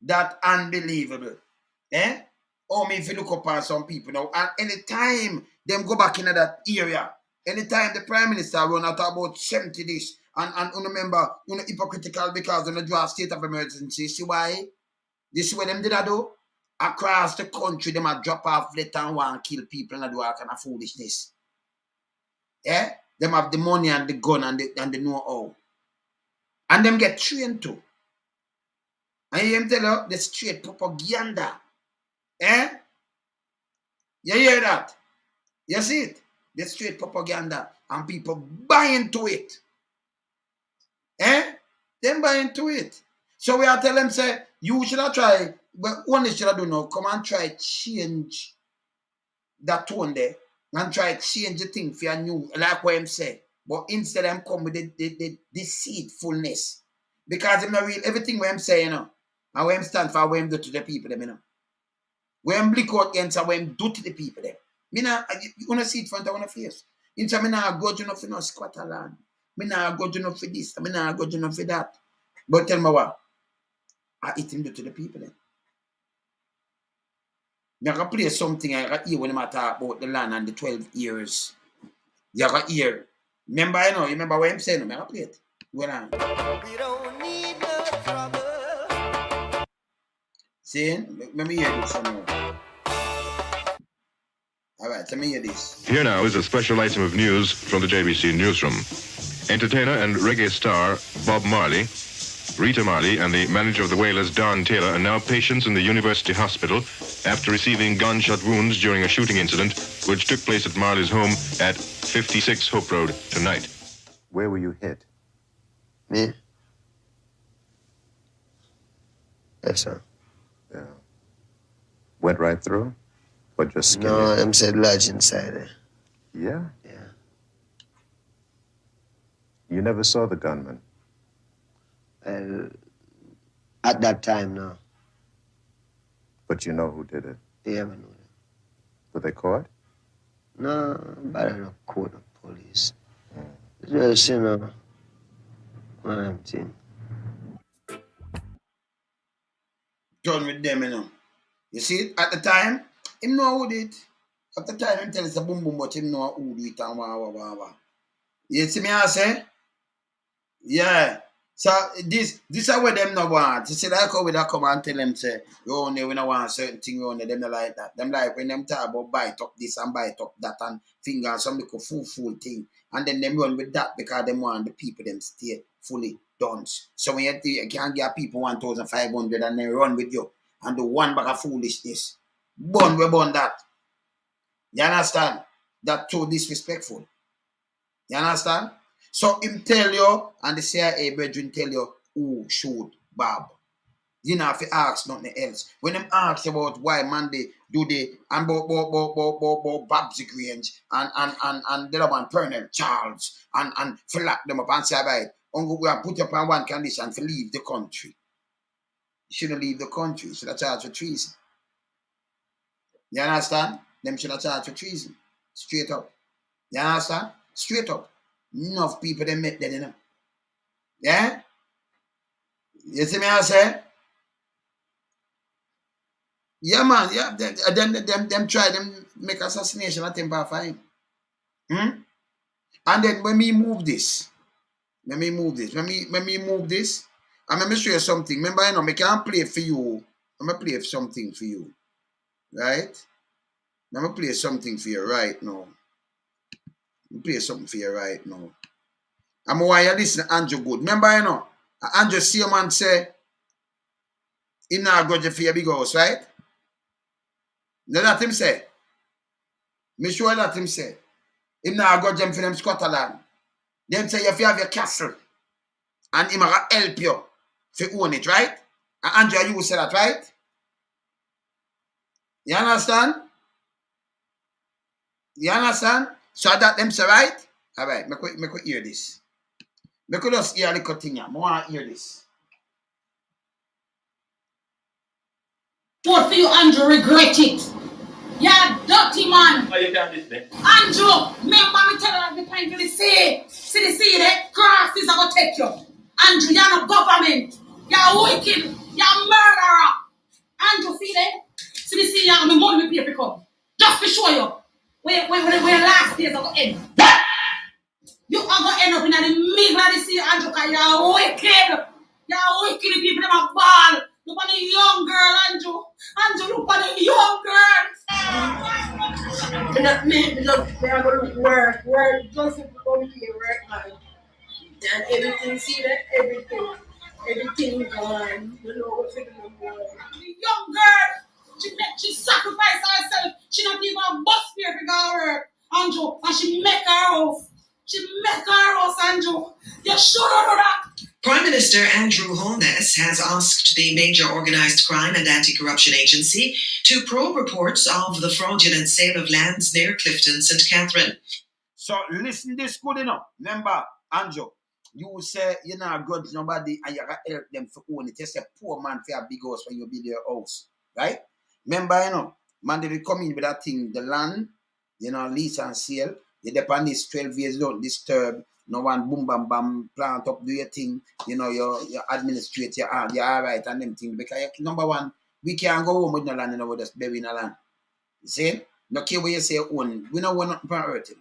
That unbelievable. Eh? Oh, me if you look upon some people now, and anytime them go back into that area, anytime the Prime Minister run out about 70 this, and remember, hypocritical because they draw a state of emergency. See why? This is what them did I do? Across the country, them a drop off letter and want to kill people and do all kind of foolishness. Yeah? Them have the money and the gun and the know-how. And them get trained too. And you hear them tell you, the straight propaganda. Eh? You hear that? You see it? The straight propaganda. And people buy into it. Eh? Them buy into it. So we are telling them, say, you should have tried, but one should have do now, come and try change that tone there. And try change the thing for your new, like what I'm saying. But instead I'm come with the deceitfulness. Because I'm not real, everything what I'm saying, you know, and what I'm stand for, what I'm do to the people, them, you know. What I'm blick out against, what I'm do to the people, them. You want to see it front of your face. Instead, I not go to enough for no squatter land. I not go to enough for this, I not go to enough for that. But tell me what? I eat him do to the people, then. You can play something I got hear when I talk about the land and the 12 years. You got hear. Remember, you remember what I'm saying? I can play it. Go on.
We don't need no trouble.
See? Let me hear this somewhere. All right, let me hear this.
Here now is a special item of news from the JBC newsroom. Entertainer and reggae star Bob Marley, Rita Marley, and the manager of the Wailers, Don Taylor, are now patients in the University Hospital after receiving gunshot wounds during a shooting incident which took place at Marley's home at 56 Hope Road tonight.
Where were you hit?
Me? Yes, sir.
Yeah. Went right through? Or just skinned
No,
it?
them said lodge inside there.
Yeah?
Yeah.
You never saw the gunman?
Well, at that time, no.
But you know who did it?
They ever know that.
Were they caught?
No, but I don't call the police. Just, one of them things.
Done with them, You see, at the time, him know who did it. At the time, him tell us a boom boom, but him know who do it and wah. You see me I say? Yeah. So this is what them no want. You see, like how we da come and tell them say, we don't want certain thing, them not like that. Them like when them talk about bite up this and bite up that and finger and some little fool thing. And then them run with that because them want the people them stay fully done. So when you can't get people 1,500 and then run with you and do one bag of foolishness. We burn that. You understand? That's too disrespectful. You understand? So him tell you, and the CIA brethren tell you who shoot Bob. You know, if you ask nothing else. When them ask about why Monday do they and about Bob's Grange and the other one, Colonel Charles, and for lock them up and say, right, we are put up on one condition to leave the country. You shouldn't leave the country. You should have charged for treason. You understand? Them should have charged for treason. Straight up. You understand? Straight up. Enough people they met that, Yeah? You see me I say? Yeah, man. Yeah. Them try them make assassination attempt for him. And then when me move this, and let me show you something. Remember, I can't play for you. I'm gonna play something for you. Right? I'm gonna play something for you right now. I'm why you listen to Andrew good. Remember, Andrew see a man say, him not grudge for your big house, right? Know that him say? Me sure that him say. Him not grudge them for them Scotland. Them say if you have your castle, and him will help you to own it, right? And Andrew, you say that, right? You understand? So that them say, right? All right, me could hear this. Me could just hear a little thing. I want to hear this.
Vote for you, Andrew, regret it. Yeah, dirty man.
Why you can't listen?
Andrew, remember me tell you every time you see the sea there, crosses are going to take you. Andrew, you're not government. You're wicked. You're murderer. Andrew, see there? See the sea, you're going to money with people come. Just to show you. Where last days are going to end. You are going to end up in the middle of the sea, Andrew, because you're wicked. You're wicked. The people them are ball. Look at the young girl, Andrew. Andrew, look at the young girl. Me just they are going to work just come here, work, man. And everything, see that? Everything gone. You know what's in the world. The young girl, she sacrificed herself. She not even a bus fare to go work, Andrew. And she make her house. Andrew. You shouldn't do that.
Prime Minister Andrew Holness has asked the major organised crime and anti-corruption agency to probe reports of the fraudulent sale of lands near Clifton, St. Catherine.
So listen this good enough. Remember, Andrew, you say you're not grudge nobody and you gotta help them for own it. You say poor man for a big house when you build your house. Right? Remember, man, they will come in with that thing, the land, lease and sale. You depend this 12 years, don't disturb. No one boom bam bam plant up, do your thing. You administrate you're all right and them things. Because number one, we can't go home with no land, we just bury no land. You see? No care what you say own. We don't want nothing from earth.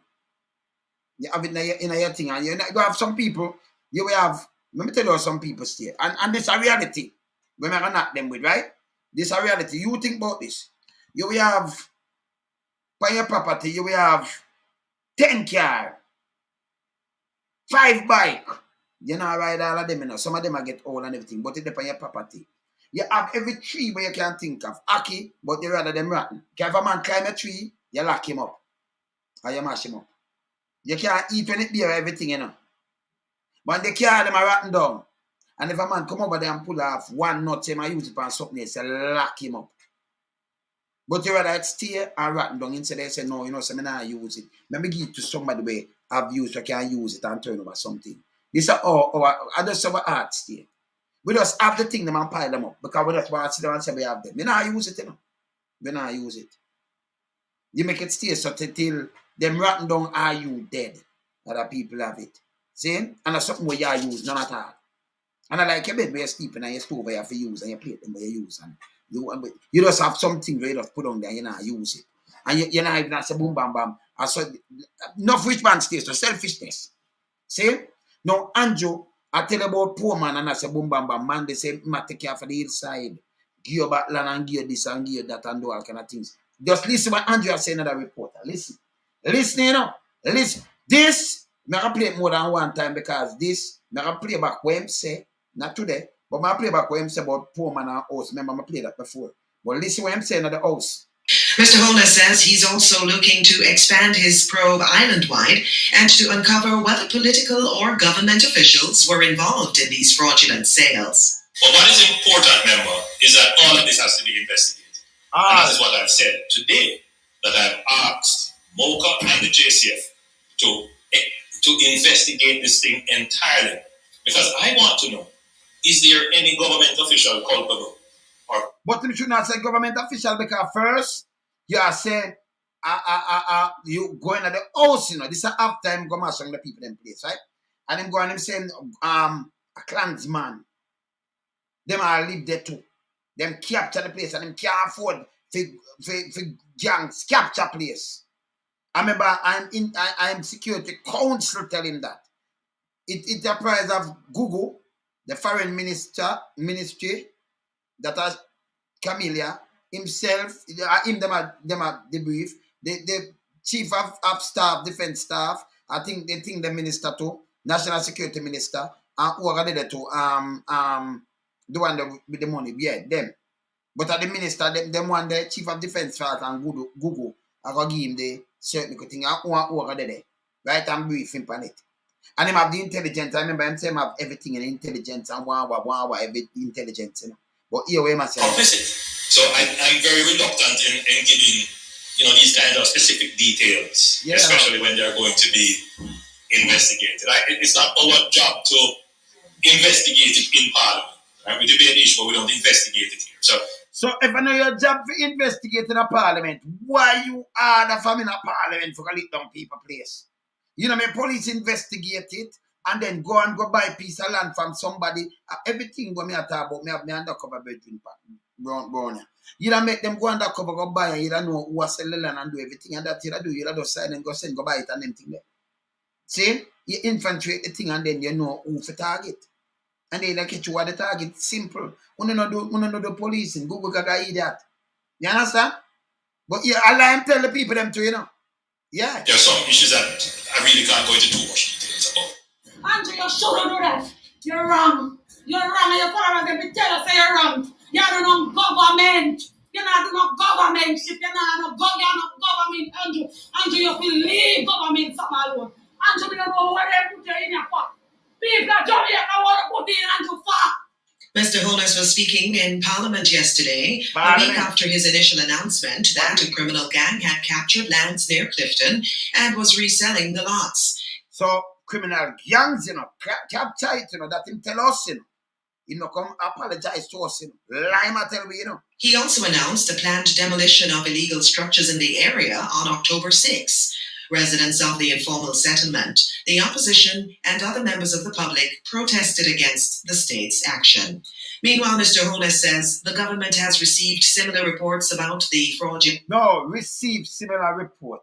You have it in your thing, and you have some people, you will have, let me tell you how some people stay. And this is a reality. We're not knock them with, right? This is a reality. You think about this. You will have, by your property, you will have 10 car, 5 bike. You know, ride all of them, you know. Some of them are get old and everything, but it depends on your property. You have every tree where you can think of. Aki, but they rather them rotten. If a man climb a tree, you lock him up. Or you mash him up. You can't eat when it bear everything, you know. But the car them are rotten down. And if a man come over there and pull off one nut, he might use it on something else, you lock him up. But you rather stay and rotten down instead they say, no, you know, so I not use it. Let me give it to somebody where I've used so I can use it and turn over something. This is I just have art stay. We just have the thing them and pile them up. Because we just want to sit down and say we have them. We not use it, you know. We not use it. You make it stay so till them rotten down are you dead. Other people have it. See? And that's something where you use, none at all. And I like your bed where you're sleeping and your stove where you have to use and your plate them where you use. And you just have something where you just put on there and you not use it. And you're not even say boom bam bam. And so enough rich man stays, so selfishness. See? Now Andrew, I tell you about poor man and I say boom bam bam. Man, they say take care for the hillside. Give you back land and give you this and give you that and do all kind of things. Just listen what Andrew has said in another reporter. Listen. Listen, you know. Listen. This, I can play it more than one time because this, I can play back what him say, not today, but I play back what him say about poor man and house. Remember, I played that before. But listen what him saying at the house.
Mr. Holness says he's also looking to expand his probe island-wide and to uncover whether political or government officials were involved in these fraudulent sales.
But what is important, member, is that all of this has to be investigated. And that is what I've said today, that I've asked MOCA and the JCF to investigate this thing entirely. Because I want to know, is there any government official culpable?
But you should not say government official because first you are saying you going at the house, you know. This is after him go mash on the people in place, right? And him go and him saying a clansman. Them all live there too. Them capture the place and them can't afford for gangs capture place. I remember I'm security council telling that. It's a prize of Google, the foreign ministry, that has Camellia, himself, them are debrief, the chief of staff, defense staff, I think they think the minister too, national security minister, and who are there too, the one with the money, yeah, them. But at the minister, them one the chief of defense staff and Google, I go give him the certain thing, and who are there, right, and brief him on it. And him have the intelligence. I remember him saying have everything in intelligence and every intelligence, you know. But here we must say.
So I'm very reluctant in giving, these kinds of specific details, especially when they're going to be investigated. It's not our job to investigate it in Parliament. Right? We debate the issue, but we don't investigate it here.
So if I know your job for investigating a Parliament, why you are the family in a Parliament for leak down people place? You know, my police investigate it and then go buy a piece of land from somebody. Everything when me talk about, me have me undercover bedroom brown. You don't make them go undercover, go buy and you don't know who sell the land and do everything. And that you do, you don't sign and go send, go buy it and them thing there. See? You infiltrate the thing and then you know who for target. And they like you what the target. Simple. You know the policing. Google gaga idiot. You understand? But yeah, I tell the people them too, you know. Yeah.
There are some issues that I really can't go into too much details about.
Andrew, you shouldn't do that. You're wrong. You're wrong, and your followers them tell us you're wrong. You don't know government. You're not doing no governmentship. You're not government, Andrew. Andrew, you believe government something alone. Andrew, we don't know what they put you in your for. People at Jamaica want to put in Andrew for.
Mr. Holness was speaking in Parliament yesterday, a week after his initial announcement that a criminal gang had captured lands near Clifton and was reselling the lots.
So, criminal gangs, capture it, that him tell us, come apologize to us, lie tell we,
He also announced the planned demolition of illegal structures in the area on October 6. Residents of the informal settlement, the opposition, and other members of the public protested against the state's action. Meanwhile, Mr. Holness says the government has received similar reports about the fraudulent...
No, received similar report.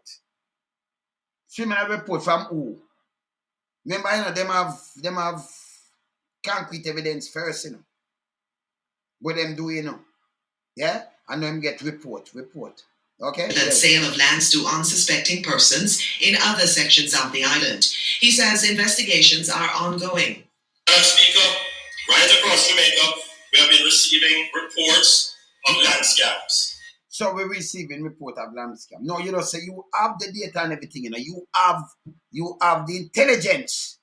Similar report from who? Remember, you know, them have concrete evidence first, you know. What them do, you know. Yeah? And them get report. Okay?
And sale of lands to unsuspecting persons in other sections of the island. He says investigations are ongoing.
Madam Speaker, right across Jamaica, we have been receiving reports of land scams.
So we're receiving report of land scam. No, you know, so you have the data and everything, you know. You have the intelligence.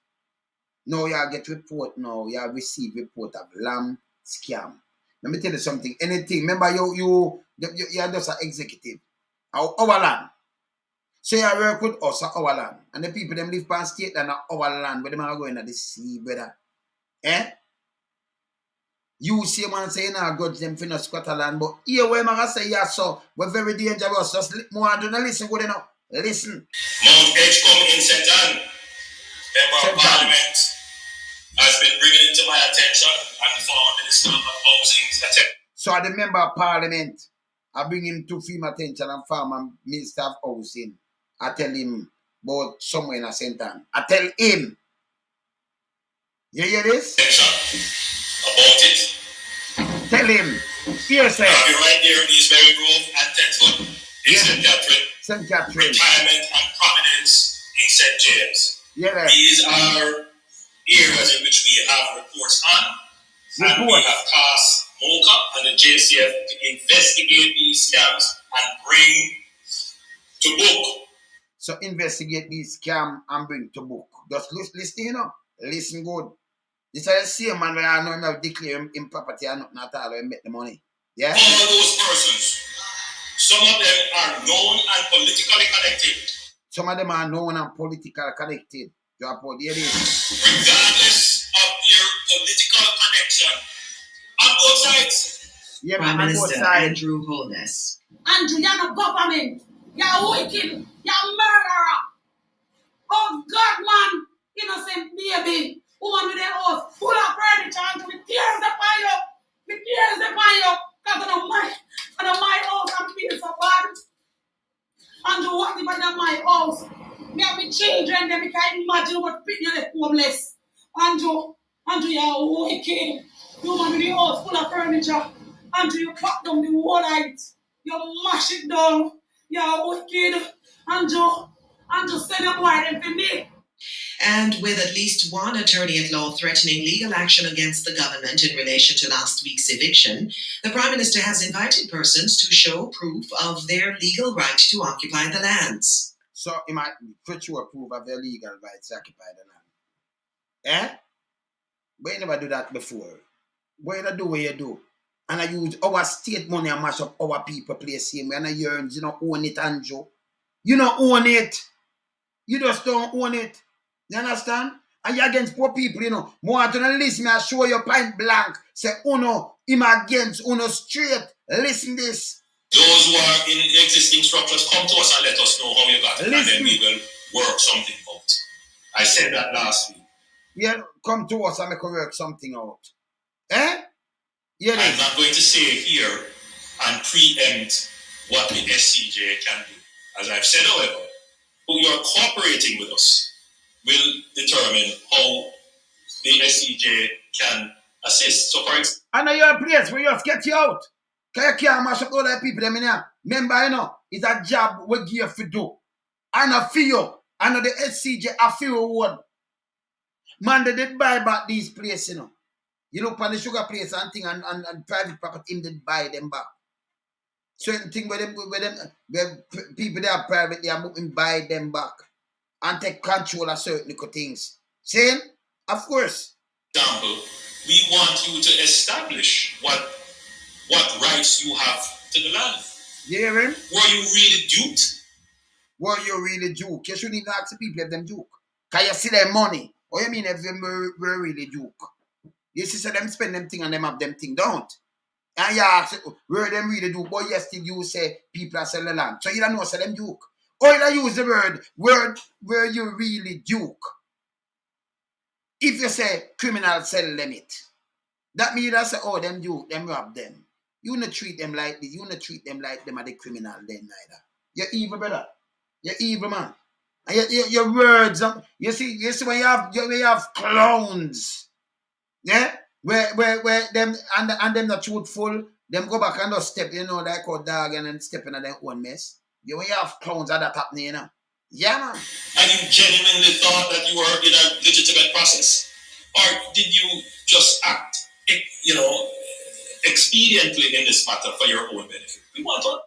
No, you get report now. You have received report of land scam. Let me tell you something. Anything. Remember, you're just an executive. Our land. So you work with us at our land. And the people them live on state and our land, where them are going to the sea, brother. Eh? You see man say you know grudge them for no squatter land, but here where man say yes, so we're very dangerous. Just more do not listen good enough. Listen.
Mount Edgecombe in St. Ann, Member of Parliament, has been bringing it to my attention, and the former Minister of Housing's attention.
So the Member of Parliament, I bring him to film attention and former Minister of Housing. I tell him about somewhere in St. Ann. I tell him. You hear this?
About it.
Tell him. Here, sir.
I'll be right there in Eastbury Grove and Thetford in St. Catherine.
St. Catherine.
Retirement and prominence in St. James.
Yeah.
These are areas in which we have reports on. And we have tasked MOCA and the JCF to investigate these scams and bring to book.
So investigate these scams and bring to book. Just listen, you know. Listen good. This is the same man where I know him have declared him property and nothing at all and make the money. Yeah?
All those persons, some of them are known and politically connected.
Some of them are known and politically connected. Drop out here.
Regardless of their political connection. On both sides.
Yeah,
Prime Minister Andrew Holness.
Andrew, you're not government. You're wicked. You're murderer. Oh God, man. Innocent baby. Woman with their house full of furniture and with tears upon you. With tears upon you. Because of my house I'm feeling so bad. And what if I my house? Me have my children, then we can imagine what people are homeless. Andrew, you're wicked. Woman with the house full of furniture. Andrew, you cut down the wall light. You mash it down. You're wicked. Andrew, send a boy them for me.
And with at least one attorney at law threatening legal action against the government in relation to last week's eviction, the Prime Minister has invited persons to show proof of their legal right to occupy the lands.
So he might put you a proof of their legal right to occupy the land. Eh? But you never do that before. What you do? And I use our state money and mash up our people place same way. And I yearns, you don't own it, Andrew. You don't own it. You just don't own it. You understand? And you're against poor people, you know. More to the list, me I show you point blank. Say, Uno, him against Uno straight. Listen this.
Those who are in existing structures, come to us and let us know how you got it. Listen. And then we will work something out. I said that last week.
Yeah, come to us and make us work something out. Eh? Yeah,
I'm not going to say here and preempt what the SCJ can do. As I've said, however, who you are cooperating with us will determine how the SCJ can assist. So, for example,
I know you're a place where you just get you out. Because you can't mash up all the people them in here. Remember, you know, it's a job we give you to do. I know for you. I know the SCJ a few one. Man, they did buy back these places, you know. You look on the sugar place and thing and private property, him did buy them back. Certain things where people that are private, they are moving buy them back. And take control of certain little things. Same? Of course.
Example, we want you to establish what rights you have to the land.
You hear him?
Were you really duped?
Were you really duke? You shouldn't even ask the people if them duke. Can you see their money? Or you mean if them were really duke? You see, so them spend them thing and them have them thing, don't? And you ask, were them really duke? But yes, still you say people are selling the land. So you don't know, say them duke. Or I use the word where you really duke. If you say criminal cell limit, that means I say, oh, them duke, them rob them. You not treat them like this. You not treat them like them are the criminal then neither. You're evil, brother. You're evil, man. And your words, you see when you have clowns, yeah, where them and them not truthful, them go back and just step, you know, like a dog and then step in their own mess. When you have clowns that happening, you know. Yeah, man.
And you genuinely thought that you were in a legitimate process, or did you just act, you know, expediently in this matter for your own benefit? We want to.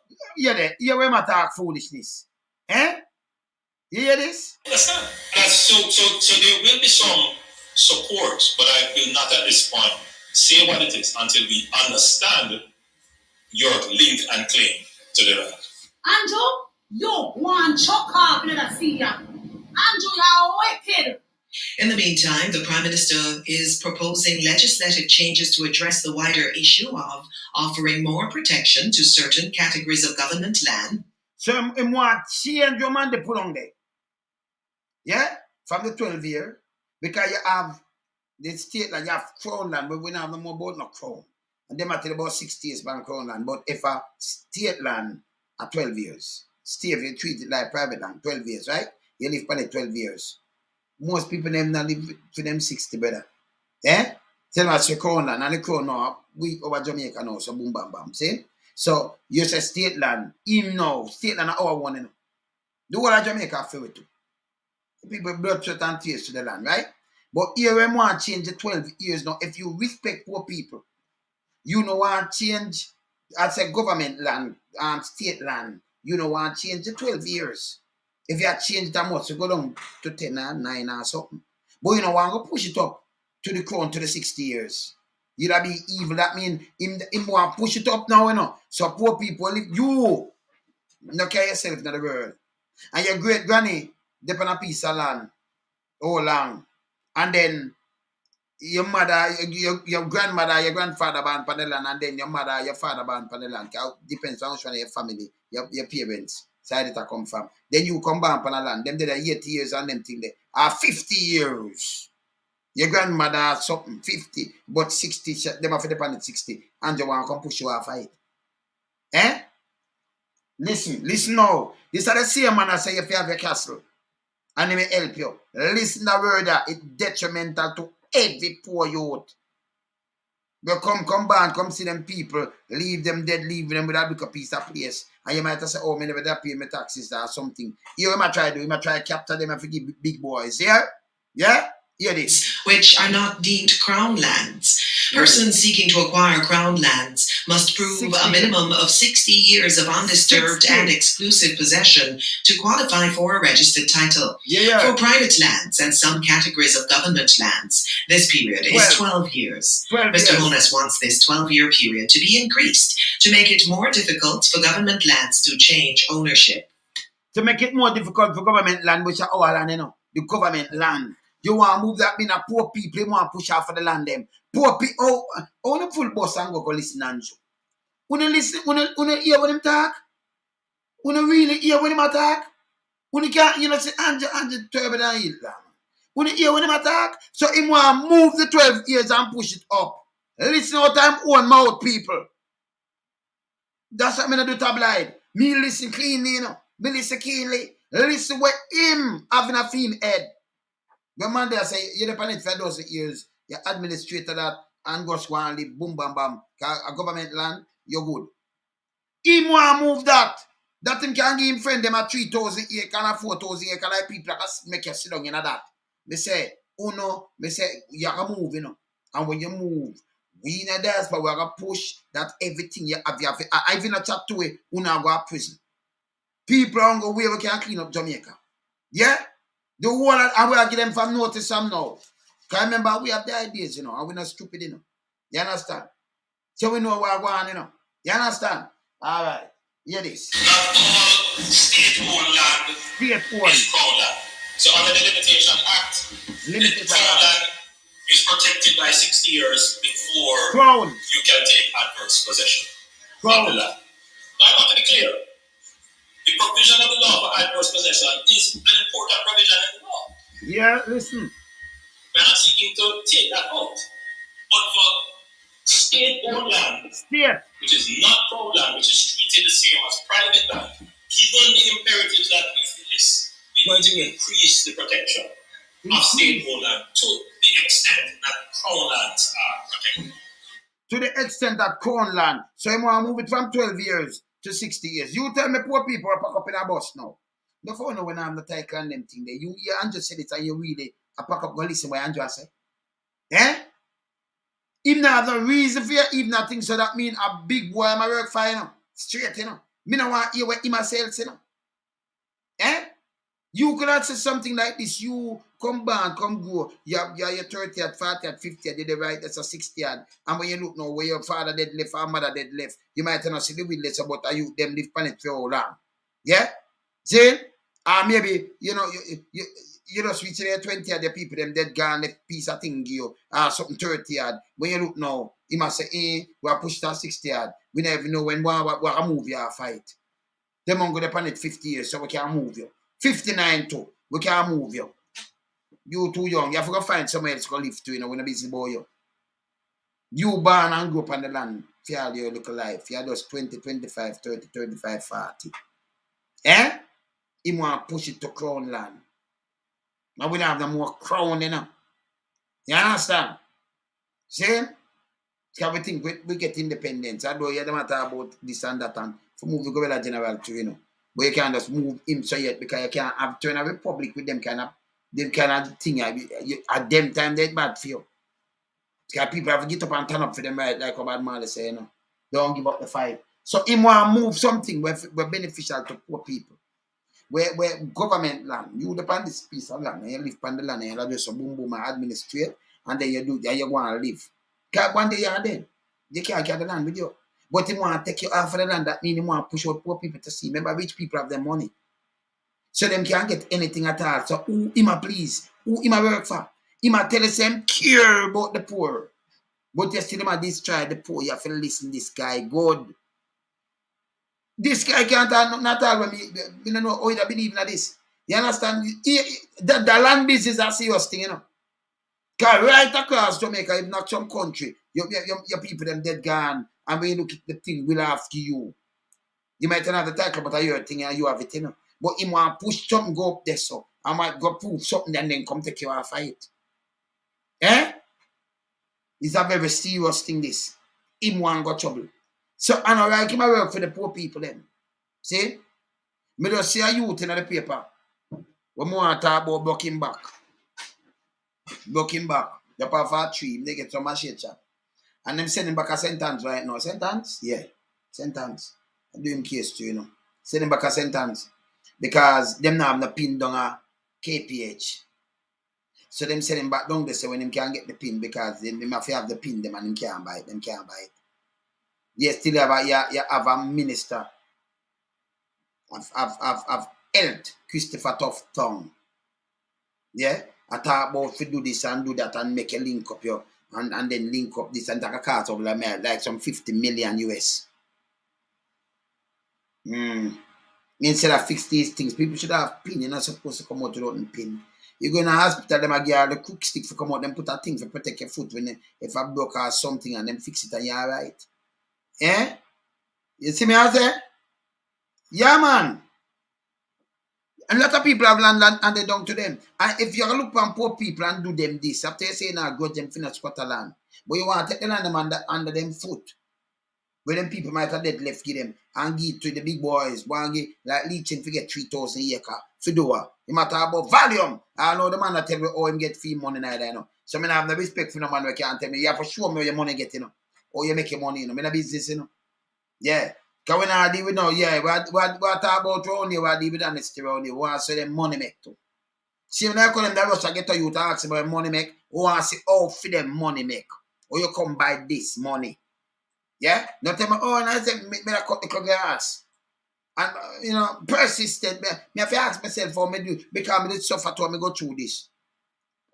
Yeah, when I talk foolishness, eh? You hear this?
Understand? So there will be some support, but I will not at this point say what it is until we understand your link and claim to the land.
Andrew, you want chuck off in the Seaga. Andrew, you're wicked.
In the meantime, the Prime Minister is proposing legislative changes to address the wider issue of offering more protection to certain categories of government land.
So, I want change your man to put on there. Yeah? From the 12 year. Because you have the state land, you have crown land, but we don't have no more about no crown. And they might tell about 60 years by crown land. But if a state land are 12 years, state, you treat it like private land, 12 years, right? You live for the 12 years. Most people them not live to them 60, brother. Eh? Tell us your crown land, and the crown now, we over Jamaica now, so boom, bam, bam. See? So, you say state land, him now, state land are our one, you know. The whole of Jamaica feel it too. People blood, sweat, and tears to the land, right? But here we want to change the 12 years now. If you respect poor people, you know want to change, I say government land, state land, you know want to change the 12 years. If you have changed that much, you go down to 10 or 9 or something. But you know want to push it up to the crown to the 60 years. You'd be evil. That means him want to push it up now, you know. So poor people live, you not care yourself in the world. And your great granny depend on a piece of land all long. And then your mother, your grandmother, your grandfather born on the land, and then your mother, your father born on the land. Depends on which one of your family, your parents side it come from. Then you come back on the land. Them did 80 years and them thing there. 50 years. Your grandmother something 50, but 60, them have to depend on 60. And you want to come push you off it. Eh? Listen now. This is the same man I say if you have your castle. And he may help you. Listen the word that it's detrimental to every poor youth. But come back, come see them people, leave them dead, leave them with a big piece of place. And you might have say, oh, I never pay my taxes or something. Here we might try to do, we might try to capture them and forgive big boys. Yeah? Yeah? Hear this.
Which are not deemed crown lands. Persons seeking to acquire crown lands must prove a minimum of 60 years of undisturbed and exclusive possession to qualify for a registered title.
Yeah.
For private lands and some categories of government lands, this period is 12 years. Mr. Monas wants this 12-year period to be increased to make it more difficult for government lands to change ownership.
To make it more difficult for government land, which are our land, you know, the government land. You want to move that being a poor people, you want to push out for the land them. Poor people, oh, the full boss and go listen and you. When listen, when hear when him talk, when really hear when him attack, when you can't, you know, say, Andrew, turbo than Hitler. When you hear when him attack, so him want to move the 12 years and push it up. Listen out time own mouth, people. That's what I do tabloid. Me listen cleanly, you know. Me listen cleanly. Listen with him having a theme head. The man there say, you're the planet for a dozen years, you administrator that, and go and live, boom, bam, bam. A government land, you're good. He want to move that. That him can give him friend them a 3,000 acre and a 4,000 acre like people that make you sit down in that. Me say, oh no, me say, you have to move, you know. And when you move, we in a diaspora, we have to push that everything you have. I even a chat to it, we now go to prison. People are go where we can clean up Jamaica. Yeah? The whole, and we are give them from notice some now. Because remember, we have the ideas, you know, and we're not stupid, you know. You understand? So we know what we're going, you know. You understand? All right. Hear this.
Not all state-owned land is crown land. So under the Limitation Act, the crown land is protected by 60 years before you can take adverse possession of the land. Now I want to be clear. The provision of the law for adverse possession is an important provision in the law.
Yeah, listen.
We're not seeking to take that out. But for state-owned land, which is not crown land, which is treated the same as private land, given the imperatives that we face, we need to increase the protection of state-owned land to the extent that crown lands are protected.
To the extent that crown land. So you want to move it from 12 years to 60 years. You tell me poor people are pack up in a bus now. No phone when I'm the title and them thing there. You hear Andrew said it and you really pack up go listen what Andrew say. Eh? If not have no reason for you, if nothing, so that mean a big boy I'm a work for, you know. Straight, you know. Me no want to hear what him sells, you know. Eh? You could have said something like this. You come back, come go. You're 30 at 40 at 50 at the right, that's a 60 at. And when you look now where your father dead left or mother dead left, you might not see the witness about how you them live planet for how long. Yeah? See? Or maybe, you know, you know, switch there 20 at the people, them dead gone, left piece of thing give you, or something 30 at. When you look now, you must say, we are pushed to 60 at. We never know when we move you or fight. Them on go the planet 50 years, so we can't move you. 59 too. We can't move you. You too young. You have to go find somewhere else to live to, you know, when a busy boy you. You born and grew up on the land for all your little life. You are just 20, 25, 30, 35, 40. Eh? You want to push it to crown land. Now we don't have no more crown, you know. You understand? See? Because we think we get independence. Although you don't matter about this and that and for move the governor general too, you know. But you can't just move him so yet because you can't have turn a republic with them kind of thing. At them time they're bad for you. Because people have to get up and turn up for them right, like Bob Marley say, you know. Don't give up the fight. So him want to move something where beneficial to poor people. Where government land, you depend this piece of land, and you live on the land, and you do some boom boom and administrate, and then you want to live. Because one day you're dead. You can't get the land with you. But he want to take you off of the land, that means he want to push out poor people to see. Remember, rich people have their money. So them can't get anything at all. So who him a please? Who him a work for? Him a tell us him care about the poor. But you still him a destroy the poor. You have to listen this guy good. This guy can't talk nothing at all when me don't know how you believe in this. You understand? The land business is a serious thing, you know. Because right across Jamaica, if not some country, your people them dead gone, and when you look at the thing, we'll ask you. You might not have the title, but your thing and you have it, you know. But he want to push something, go up there, so I might go prove something and then come take you off fight. Eh? It's a very serious thing, this. Him want got trouble. So, I know, like him I work for the poor people, then. See? Me just see a youth in the paper. We want to talk about bucking back. Bucking back. The part for a tree, they get some machete. And them sending back a sentence right now. Sentence? Yeah. Sentence. I do him case too, you know. Sending back a sentence. Because them now have no pin down a KPH. So them send him back down there so when him can't get the pin because they have to have the pin them and him can't buy it. Them can't buy it. You still have a minister of health, Christopher Tufton. Yeah? I talk about to do this and do that and make a link up your and then link up this and take a cost of like some 50 million US. Instead of fix these things, people should have pin. You're not supposed to come out without a pin. You go in a hospital, them give you the cook stick for come out, them put a thing for protect your foot when if a block or something and them fix it and you're alright. Eh? You see me out there? Yeah, man. A lot of people have land and they down to them. And if you look on poor people and do them this, after you say now go them finish squat land. But you want to take the land under them foot. Where them people might have dead left give them and give to the big boys. One give like leeching to get 3,000 acre. Fedora. You matter about volume. I know the man that tell me how him get fee money neither, you know. So I have no respect for no man who can't tell me. You have to show me where your money get, you know. Or you make your money, you know. I'm in a business, you know. Yeah. Because when I deal with now, yeah, what talk about around here, what deal with honesty around here, what say them money make too. See, when I call them that Russia get to you to ask about money make, who want to say, oh, for them money make. Or you come buy this money. Yeah? Not tell me, oh, and I say, me cut the grass. And, you know, persistent. Me have to ask myself how me do, because I did suffer to me go through this.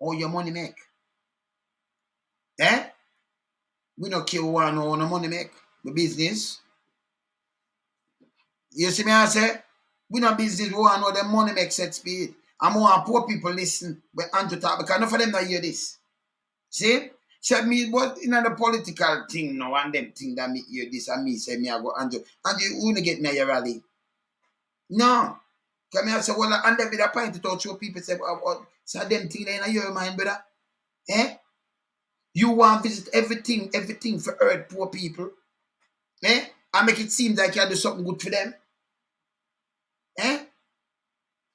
Oh, your money make. Eh? We don't care one or no money make. The business. You see me I say? We not business, we want to know the money makes set speed. And more poor people listen when Andrew talk, because none of them not hear this. See? So me, but in the political thing now, and them thing that me hear this, and me say, me I go, Andrew, you wouldn't get me your rally. No. Because me I say, well, and then with a point it out, show people say, so them thing they in your mind, brother. Eh? You want to visit everything for earth poor people. Eh? And make it seem like you do something good for them. Eh?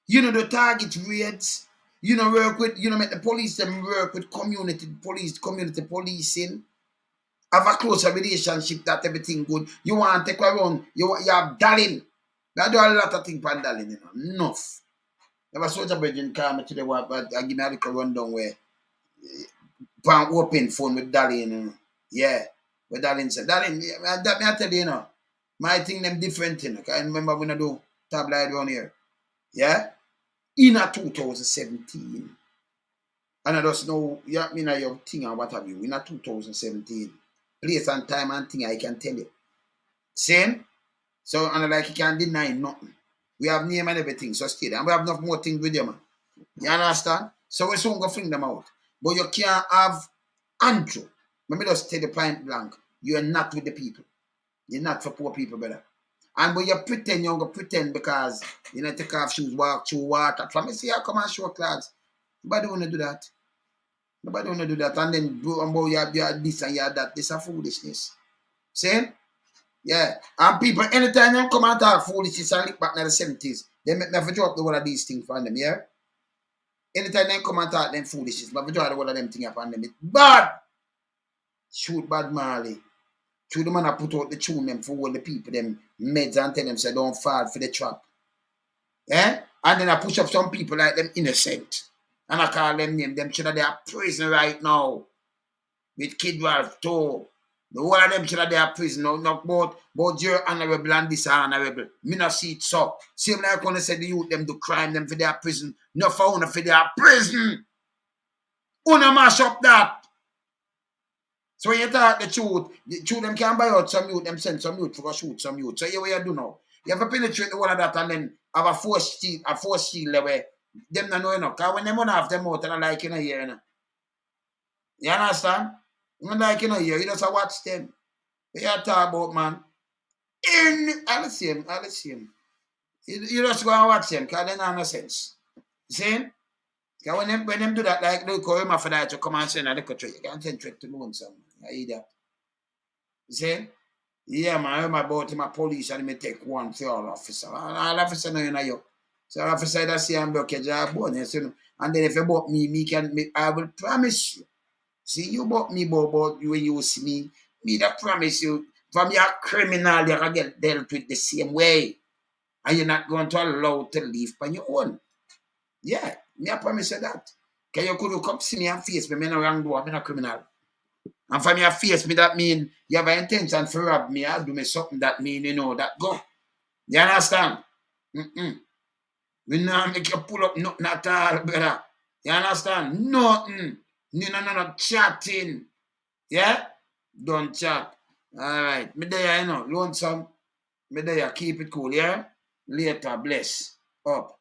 You know the target raids. You know make the police them work with community policing. Have a closer relationship that everything good. You want to take around, you have darling. I do a lot of things for darling, you know. Enough. There was soldier brethren come today, but I give me a little rundown where pan open phone with darling, you know. Yeah. With darling said, darling, that me I tell you, you know. My thing them different, you know. I remember when I do tabloid around here. Yeah? In a 2017. And I just know, you mean your thing and what have you, in a 2017. Place and time and thing I can tell you. Same? So, and like you can't deny nothing. We have name and everything, so stay there. And we have enough more things with them, man. You understand? So we soon go fling them out. But you can't have Andrew. Let me just tell the point blank. You are not with the people. You're not for poor people, brother. And when you pretend, you're going to pretend because you know, take off shoes, walk through water. From me see how come and show clothes. Nobody want to do that. Nobody want to do that. And then you have this and you have that. This is foolishness. See? Yeah. And people, anytime they come and talk foolishness and look back in the 70s, they make me drop the one of these things from them, yeah? Anytime they come and talk them foolishness, but we drop the one of them things upon them. It's bad. Shoot Bob Marley. Shoot the man that put out the tune them for all the people, them meds and tell them say don't fall for the trap. Yeah? And then I push up some people like them innocent. And I call them name. Them children they are prison right now. With Kid Ralph too. The whole of them children they are prison now. Not both you're honorable and dishonorable. Me not see it so. Same like when I said the youth them do crime them for their prison. Not for their prison. Una mash up that. So when you talk the truth them can buy out some youth, them send some youth for shoot some youth. So here what you do now. You have to penetrate the one of that and then have a force shield away. Them not know enough. Because when them want to have them out and I like you know here, you know. You understand? You don't like you know here, you just watch them. They are talk about man. I'll see him. You just go and watch them because they don't have no sense. See? Because when them do that, like they call him for that to come and send a little trick. You can't send trick to loan some. I hear that. See? Yeah, man, I heard about him a police and he may take one for all officer. All officer know you know you. So officer that say I'm blockage your bonus, you know. And then if you bought me, I will promise you. See, you bought me, but when you see me that promise you, from your criminal, you can get dealt with the same way. And you're not going to allow to live on your own. Yeah, me I promise you that. Because you could come see me and face me, I'm not wrong door, I'm not criminal. And from your face me, that mean you have an intention to rob me or do me something that mean, you know, that go. You understand? We not make you pull up nothing at all, brother. You understand? Nothing. No chatting. Yeah? Don't chat. Alright. Me there, you know. Lonesome. Me there. Keep it cool, yeah? Later. Bless. Up.